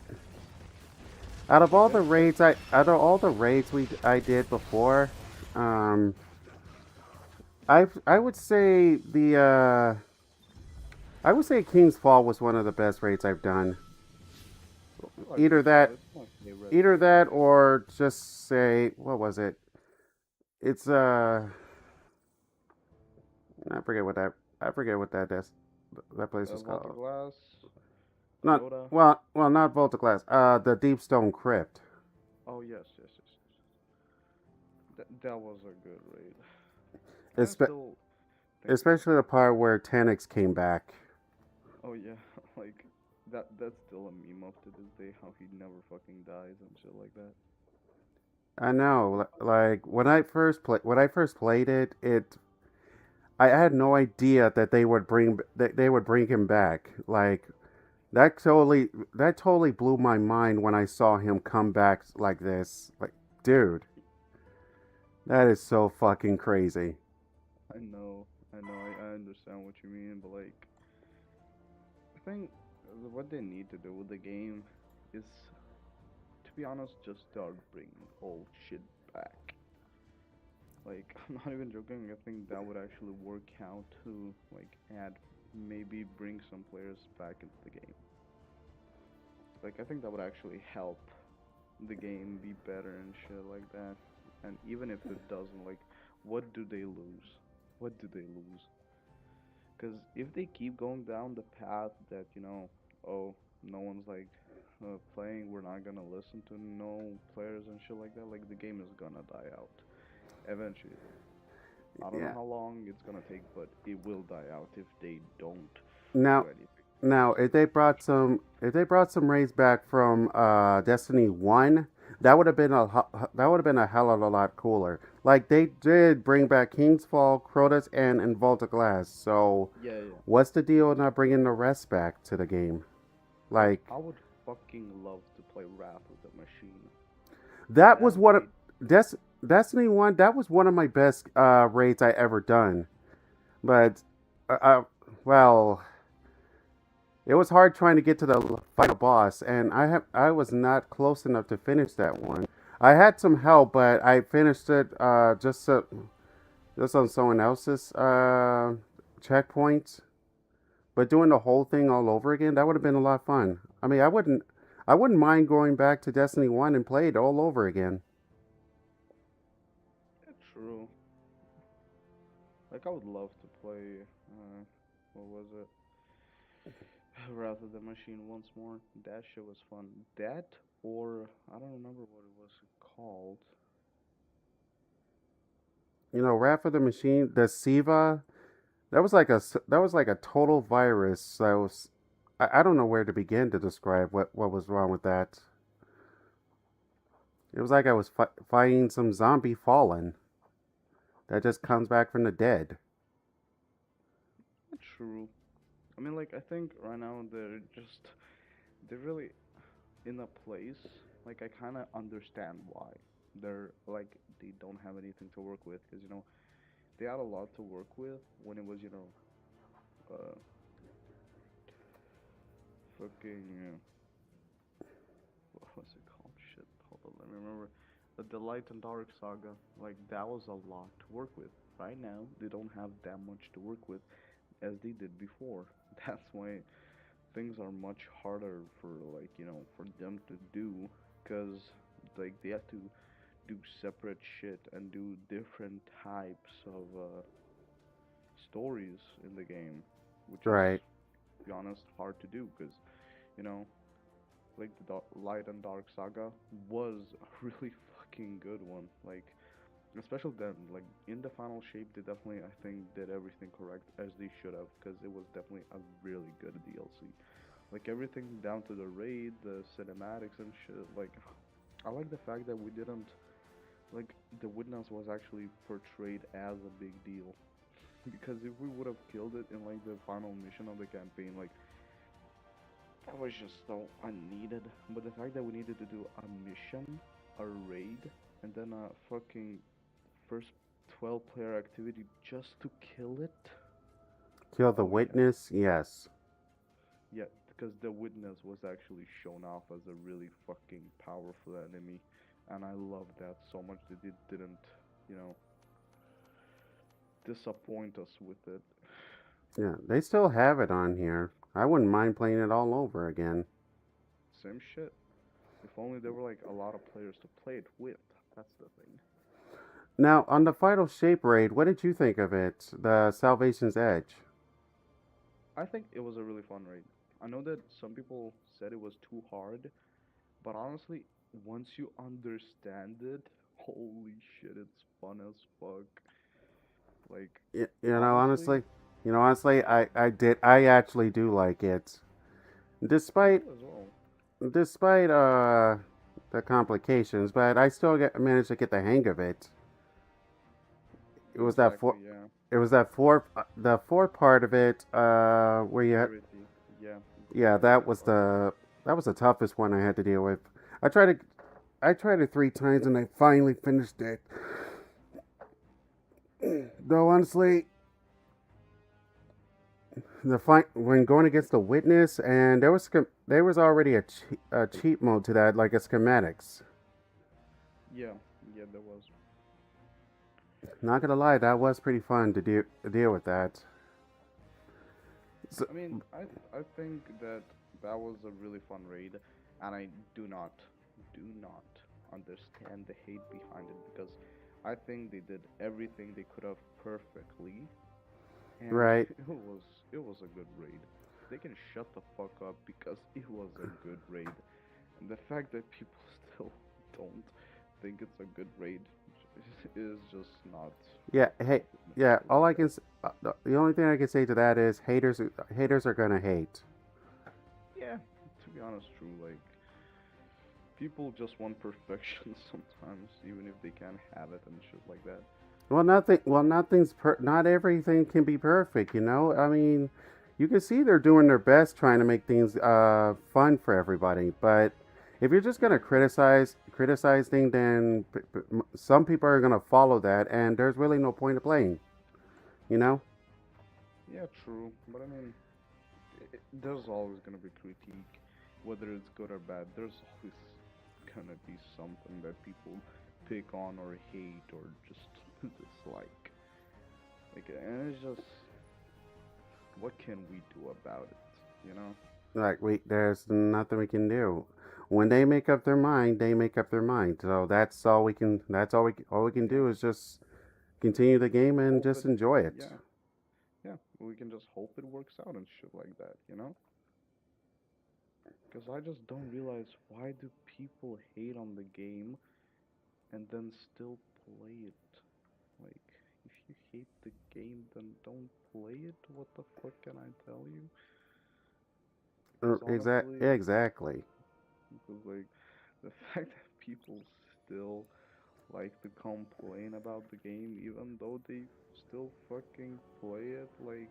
like that. That out of all the raids I did before, um, I would say I would say King's Fall was one of the best raids I've done. I Either guess so. that, It's my favorite either in the that, game. or just say what was it? It's I forget what that place was Volta called. Glass, Not Crota. not Volta Glass. The Deep Stone Crypt. Oh yes, yes, yes, yes. That was a good raid. And I Espe- still think Especially the part where Tanix came back. oh yeah, like that's still a meme up to this day, how he never fucking dies and shit like that. I know. Like when I first played I had no idea that they would bring him back. Like that totally blew my mind when I saw him come back like this. Like, dude, that is so fucking crazy. I understand what you mean, but like I think what they need to do with the game is, to be honest, just start bringing old shit back. Like I'm not even joking. I think that would actually work out to like add, maybe bring some players back into the game. Like I think that would actually help the game be better and shit like that. And even if it doesn't, like, what do they lose? What do they lose? Because if they keep going down the path that, oh, no one's like playing, we're not gonna listen to no players and shit like that, like the game is gonna die out eventually. I don't know Yeah. how long it's gonna take, but it will die out if they don't do Now, anything now, special. if they brought some raids back from Destiny One, that would have been a hell of a lot cooler. Like they did bring back King's Fall, Crotus, and Volta Glass. So, Yeah, yeah. what's the deal with not bringing the rest back to the game? Like, Like I would fucking love to play Wrath of the Machine. that That was one of raid. Destiny One. That was one of my best raids I ever done. But, uh, uh, well, it was hard trying to get to the final boss, and I was not close enough to finish that one. I had some help, but I finished it just on someone else's checkpoint. But doing the whole thing all over again, that would have been a lot of fun. I mean, I wouldn't mind going back to Destiny One and play it all over again. Yeah, true. Like, I would love to play, what was it? Wrath of the Machine once more. That shit was fun. That, or, I don't remember what it was called. You know, Wrath of the Machine, the Siva, that was like a total virus. That was I don't know where to begin to describe what was wrong with that. It was like I was fighting some zombie fallen that just comes back from the dead. True. I mean, like, I think right now they're really in a place, like, I kind of understand why. They don't have anything to work with, because, they had a lot to work with when it was, uh, fucking, what was it called? Shit, hold on, let me remember. The Light and Dark Saga, like, that was a lot to work with. Right now, they don't have that much to work with as they did before. That's why things are much harder for, like, for them to do, because, like, they have to do separate shit and do different types of stories in the game, which is, Right. to be honest, hard to do, because, you know, like the Light and Dark Saga, was a really fucking good one. Like, especially then, like in the final shape, they definitely, I think, did everything correct as they should have, because it was definitely a really good DLC. Like everything down to the raid, the cinematics and shit. Like, I like the fact that we didn't like the witness was actually portrayed as a big deal. Because if we would have killed it in like the final mission of the campaign, like that was just so unneeded. But the fact that we needed to do a mission, a raid, and then a fucking first 12 player activity just to kill it. Kill the Oh yeah. witness, yes. Yeah, because the witness was actually shown off as a really fucking powerful enemy, and I love that so much that it didn't, you know, disappoint us with it. Yeah, they still have it on here. I wouldn't mind playing it all over again. Same shit. If only there were like a lot of players to play it with. That's the thing. Now, on the Final Shape raid, what did you think of it? The Salvation's Edge. I think it was a really fun raid. I know that some people said it was too hard, but honestly, once you understand it, holy shit, it's fun as fuck. Like, honestly, Honestly, I actually do like it. I Despite do as well. despite the complications, but I still managed to get the hang of it. It was that Exactly, yeah. it was that the fourth part of it where you had, Purity, yeah. yeah, The that was part. the toughest one I had to deal with. I tried it I tried it 3 times and I finally finished it. Though honestly, the fight when going against the witness, and there was already a cheat mode to that, like a schematics. Yeah, yeah, there was. Not gonna lie, that was pretty fun to deal with that. So, I mean, I think that that was a really fun raid, and I do not understand the hate behind it, because I think they did everything they could have perfectly, and right. it was a good raid. They can shut the fuck up, because it was a good raid, and the fact that people still don't think it's a good raid is just not Yeah. Hey. Yeah. necessarily fair. The only thing I can say to that is haters are gonna hate. Yeah, to be honest, true. Like, people just want perfection sometimes, even if they can't have it and shit like that. Not everything can be perfect. I mean, you can see they're doing their best trying to make things fun for everybody. But if you're just gonna criticize things, then some people are gonna follow that, and there's really no point of playing. You know? Yeah, true. But I mean, there's always gonna be critique, whether it's good or bad. There's always gonna be something that people pick on or hate or just dislike. Like, and it's just, what can we do about it? You know? Like there's nothing we can do. When they make up their mind, they make up their mind. So that's all we can. All we can Yeah. do is just continue the game and Hope just it. enjoy it. Yeah. Yeah. We can just hope it works out and shit like that. You know? Because I just don't realize, why do people hate on the game and then still play it? Like, if you hate the game, then don't play it. What the fuck can I tell you? Because honestly, Exactly. because like the fact that people still like to complain about the game, even though they still fucking play it, like,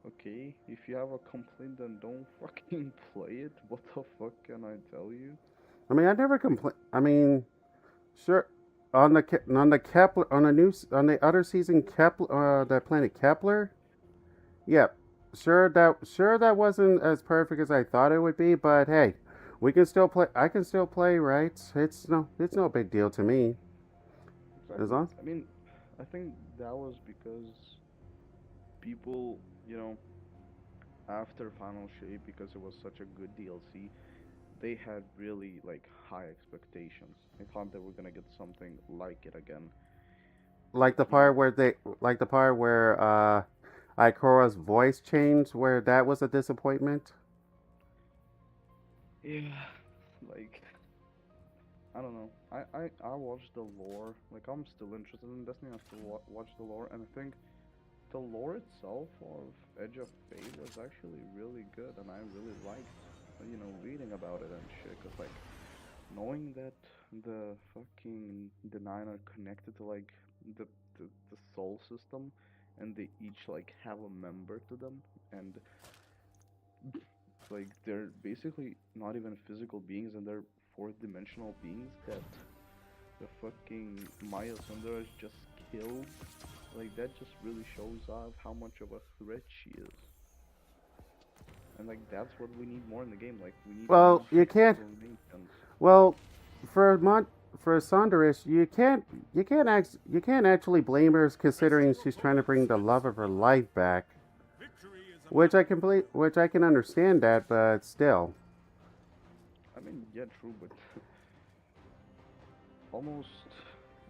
okay, if you have a complaint, then don't fucking play it. What the fuck can I tell you? I mean, I never complain. I mean, sure. On the Kepler on the other season Kepler that planet Kepler. Yeah, sure that wasn't as perfect as I thought it would be, but hey, we can still play. I can still play, right? It's no big deal to me. As Exactly. long I mean, I think that was because people, you know, after Final Shape, because it was such a good DLC, they had really like high expectations. They thought they were gonna get something like it again. like Like, you know, the part where Ikora's voice changed, where that was a disappointment. Yeah, like I don't know. I watched the lore. Like I'm still interested in Destiny. I still watch the lore, and I think the lore itself of Edge of Fate was actually really good, and I really liked, reading about it and shit. Cause like knowing that the nine are connected to like the the soul system, and they each like have a member to them, and like they're basically not even physical beings, and they're fourth dimensional beings that the fucking Maya Sundar has just killed. Like that just really shows off how much of a threat she is. And like that's what we need more in the game. Like we need Well, more you can't. explanations. Well, for for Saunders, you can't actually blame her considering she's trying to bring the love of her life back, which I can understand that, but still. I mean, yeah, true, but almost.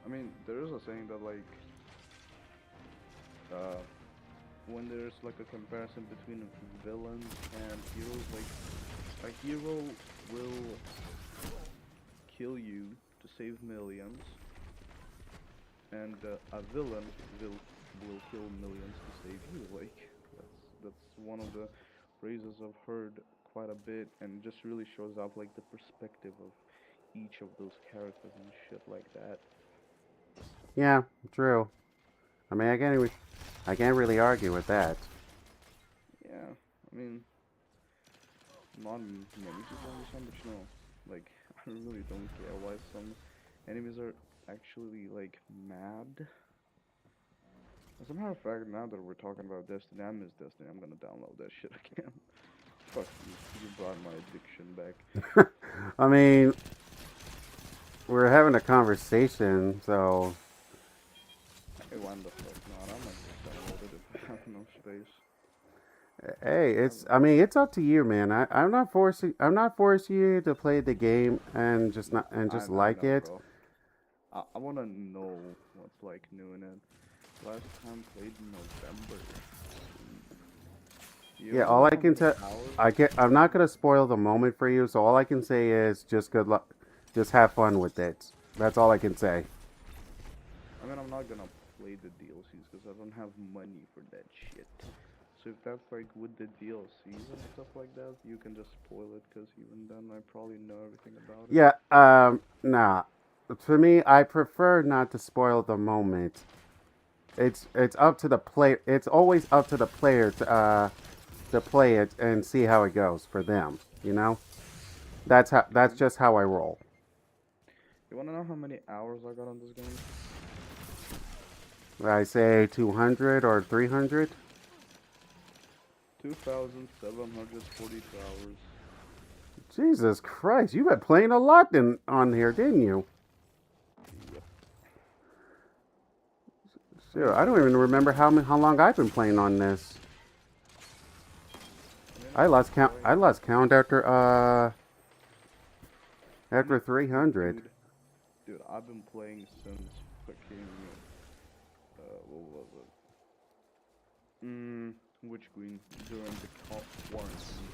I mean, there is a saying that like uh, when there's like a comparison between villains and heroes, like a hero will kill you to save millions, and a villain will kill millions to save you. Like that's one of the phrases I've heard quite a bit, and it just really shows up like the perspective of each of those characters and shit like that. Yeah, true. I mean, I can't really argue with that. Yeah, I mean, not many people understand, but like I really don't care why some enemies are actually like mad. As a matter of fact, now that we're talking about Destiny, I miss Destiny. I'm gonna download that shit again. Fuck you, you brought my addiction back. I mean, we're having a conversation, so Hey, when the fuck not? I might just download it if I have enough space. hey, I it's. I mean, it's up to you, man. I'm not forcing. I'm not forcing you to play the game and just not and just I like know, it. bro. I wanna know what's like new in it. Last time played in November. You Yeah, wanna all know I how can many tell. hours? I'm not gonna spoil the moment for you. So all I can say is just good luck. Just have fun with it. That's all I can say. I mean, I'm not gonna play the DLCs because I don't have money for that shit. So if that's like with the DLCs and stuff like that, you can just spoil it because even then I probably know everything about it. Yeah. Nah. For me, I prefer not to spoil the moment. It's up to the player. It's always up to the player to play it and see how it goes for them. You know. That's Okay. just how I roll. You wanna know how many hours I got on this game? I say 200 or 300. 2,742 hours. Jesus Christ, you've been playing a lot on here, didn't you? Yep. I Sure, mean, I don't even remember how long I've been playing on this. I've been I playing. lost count I after mean, 300. dude, I've been playing since fucking what was it? Witch Queen during the quarantine.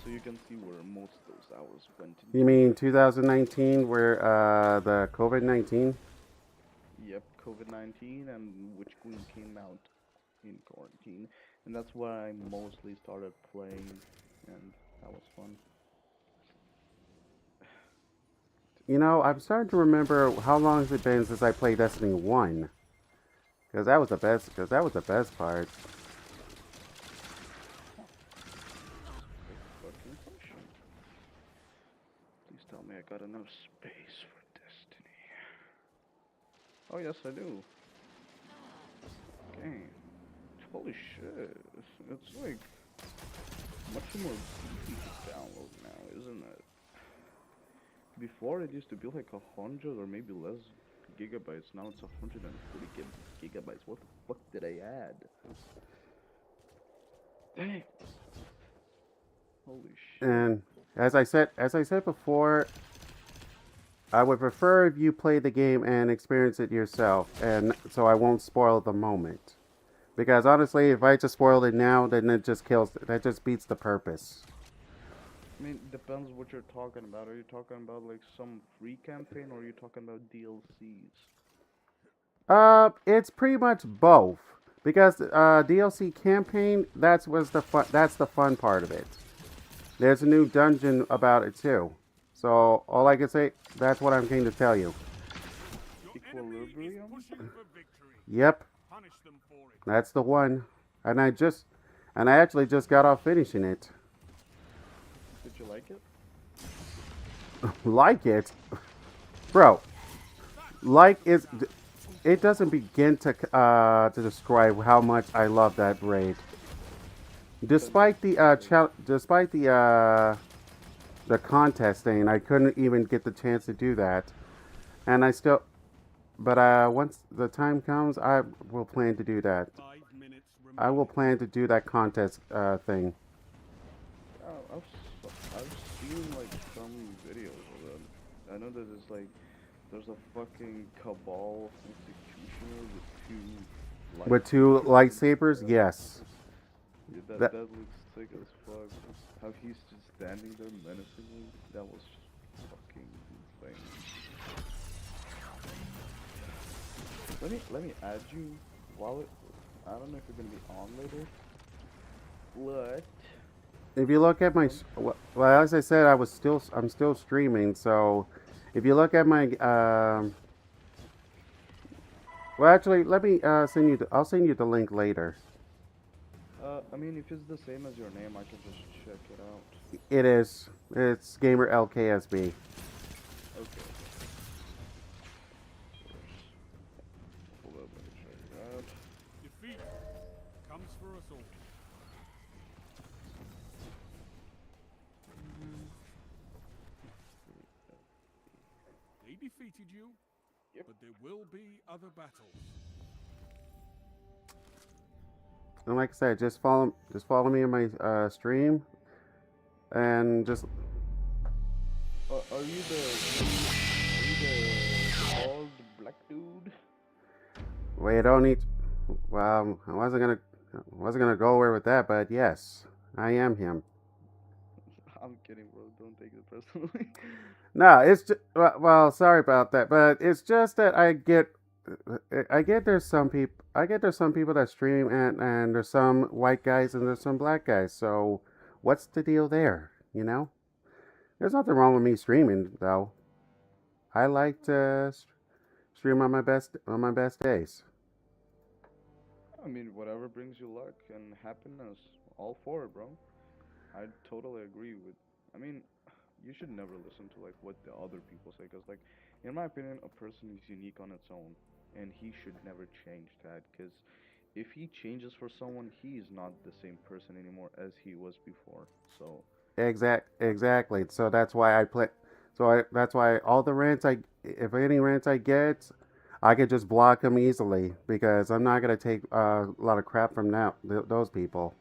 So you can see where most of those hours went You into. mean 2019, where the COVID-19? Yep, COVID-19 and Witch Queen came out in quarantine, and that's where I mostly started playing, and that was fun. You know, I'm starting to remember how long has it been since I played Destiny 1. Because that was the best. Because that was the best part. Good fucking question. Please tell me I got enough space for Destiny. Oh yes, I do. Okay. Holy shit. It's like much more easy to download now, isn't it? Before it used to be like 100 or maybe less gigabytes. Now it's 140 gigabytes. What the fuck did I add? Dang. Holy shit. And as I said before, I would prefer if you play the game and experience it yourself, and so I won't spoil the moment. Because honestly, if I just spoil it now, then it just kills. That just beats the purpose. I mean, depends what you're talking about. Are you talking about like some free campaign or are you talking about DLCs? It's pretty much both because DLC campaign that's the fun part of it. There's a new dungeon about it too. So all I can say, that's what I'm going to tell you. Equilibrium? Yep, that's the one. And I actually just got off finishing it. Did you like it? Like it, bro. Like it doesn't begin to describe how much I love that raid. Cause Despite the contest thing, I couldn't even get the chance to do that, and I still. But once the time comes, I will plan to do that. I will plan to do that contest thing. I've seen like some videos of it. I know that there's a fucking cabal executioner with two With two lightsabers. lightsabers, yes. Yeah, That that looks sick as fuck. How he's just standing there menacingly. That was just fucking insane. Let me add you while it. I don't know if you're gonna be on later. What? if you look at my well, as I said, I'm still streaming. So if you look at my well, actually, let me I'll send you the link later. I mean, if it's the same as your name, I can just check it out. It is. It's gamer LKSB. Okay. Hold up, let me check that. Defeat comes for us all. They defeated you, Yep. but there will be other battles. And like I said, just follow me in my stream, and just Are you the bald black dude? wait. I don't need. Well, I wasn't gonna go over with that, but yes, I am him. I'm kidding, bro. Don't take it personally. No, it's just well, sorry about that, but it's just that I get there's some people that stream and there's some white guys and there's some black guys. So what's the deal there? You know, there's nothing wrong with me streaming though. I like to stream on my best days. I mean, whatever brings you luck and happiness, all for it, bro. I totally agree with. I mean, you should never listen to like what the other people say, cause like, in my opinion, a person is unique on its own, and he should never change that. Cause if he changes for someone, he is not the same person anymore as he was before. So, Exactly. So that's why I play. That's why all the rants if any rants I get, I could just block them easily because I'm not gonna take a lot of crap from those people.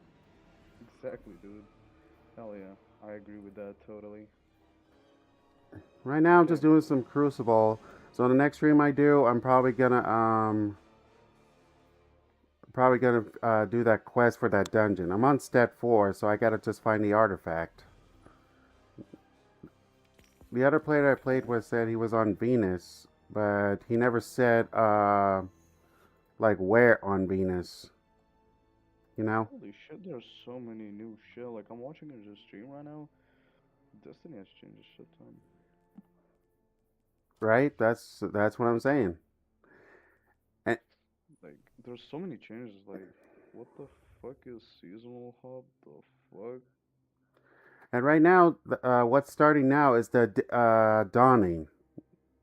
exactly, dude. Hell yeah, I agree with that totally. Right now, I'm Yeah. just doing some Crucible. So the next stream I do, I'm probably gonna do that quest for that dungeon. I'm on step 4, so I gotta just find the artifact. The other player I played with said he was on Venus, but he never said like where on Venus. You know, Holy shit, there's so many new shit. Like, I'm watching a stream right now. Destiny has changed a shit ton. right? That's what I'm saying. And Like, there's so many changes. Like, what the fuck is seasonal hub? The fuck? and right now, what's starting now is the dawning.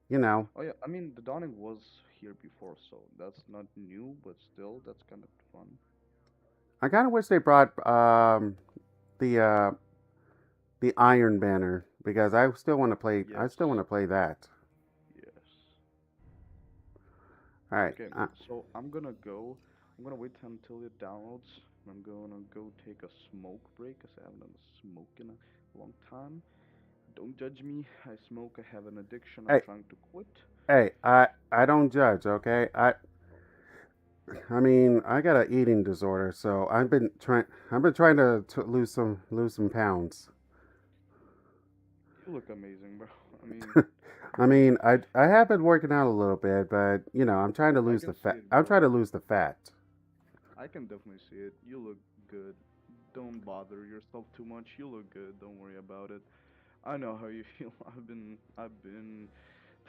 You know, Oh yeah, I mean the dawning was here before, so that's not new, but still, that's kind of fun. I kind of wish they brought the Iron Banner because I still want to play. I Yes, still want to play that. yes. All right. Okay, so I'm gonna wait until it downloads. I'm gonna go take a smoke break, cause I haven't done a smoke in a long time. Don't judge me. I smoke. I have an addiction. I'm Hey, trying to quit. hey. I don't judge. Okay. I mean, I got an eating disorder, so I've been trying to lose some pounds. You look amazing, bro. I mean, I mean, I have been working out a little bit, but you know, I'm trying to I lose can the see fat. it, I'm bro. trying to lose the fat. I can definitely see it. You look good. Don't bother yourself too much. You look good. Don't worry about it. I know how you feel. I've been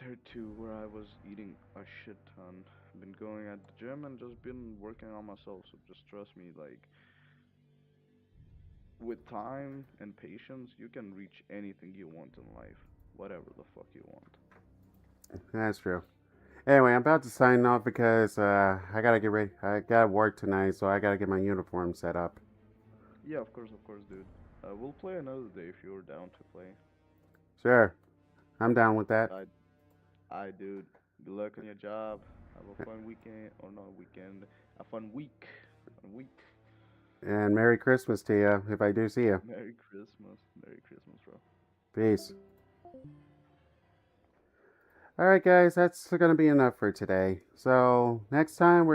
there too, where I was eating a shit ton. Been going at the gym and just been working on myself. So just trust me, like with time and patience, you can reach anything you want in life, whatever the fuck you want. That's true. Anyway, I'm about to sign off because I gotta get ready. I gotta work tonight, so I gotta get my uniform set up. Yeah, of course, dude. We'll play another day if you're down to play. Sure, I'm down with that. I, dude. Good luck on your job. Have a fun weekend, or not weekend. A fun week. Fun week. And Merry Christmas to you if I do see you. Merry Christmas. Merry Christmas, bro. Peace. All right, guys, that's gonna be enough for today. So next time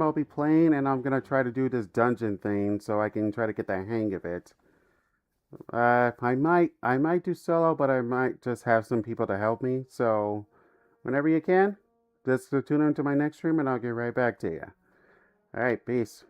I'll be playing, and I'm gonna try to do this dungeon thing so I can try to get the hang of it. I might do solo, but I might just have some people to help me. So whenever you can, just tune into my next stream, and I'll get right back to you. All right, peace.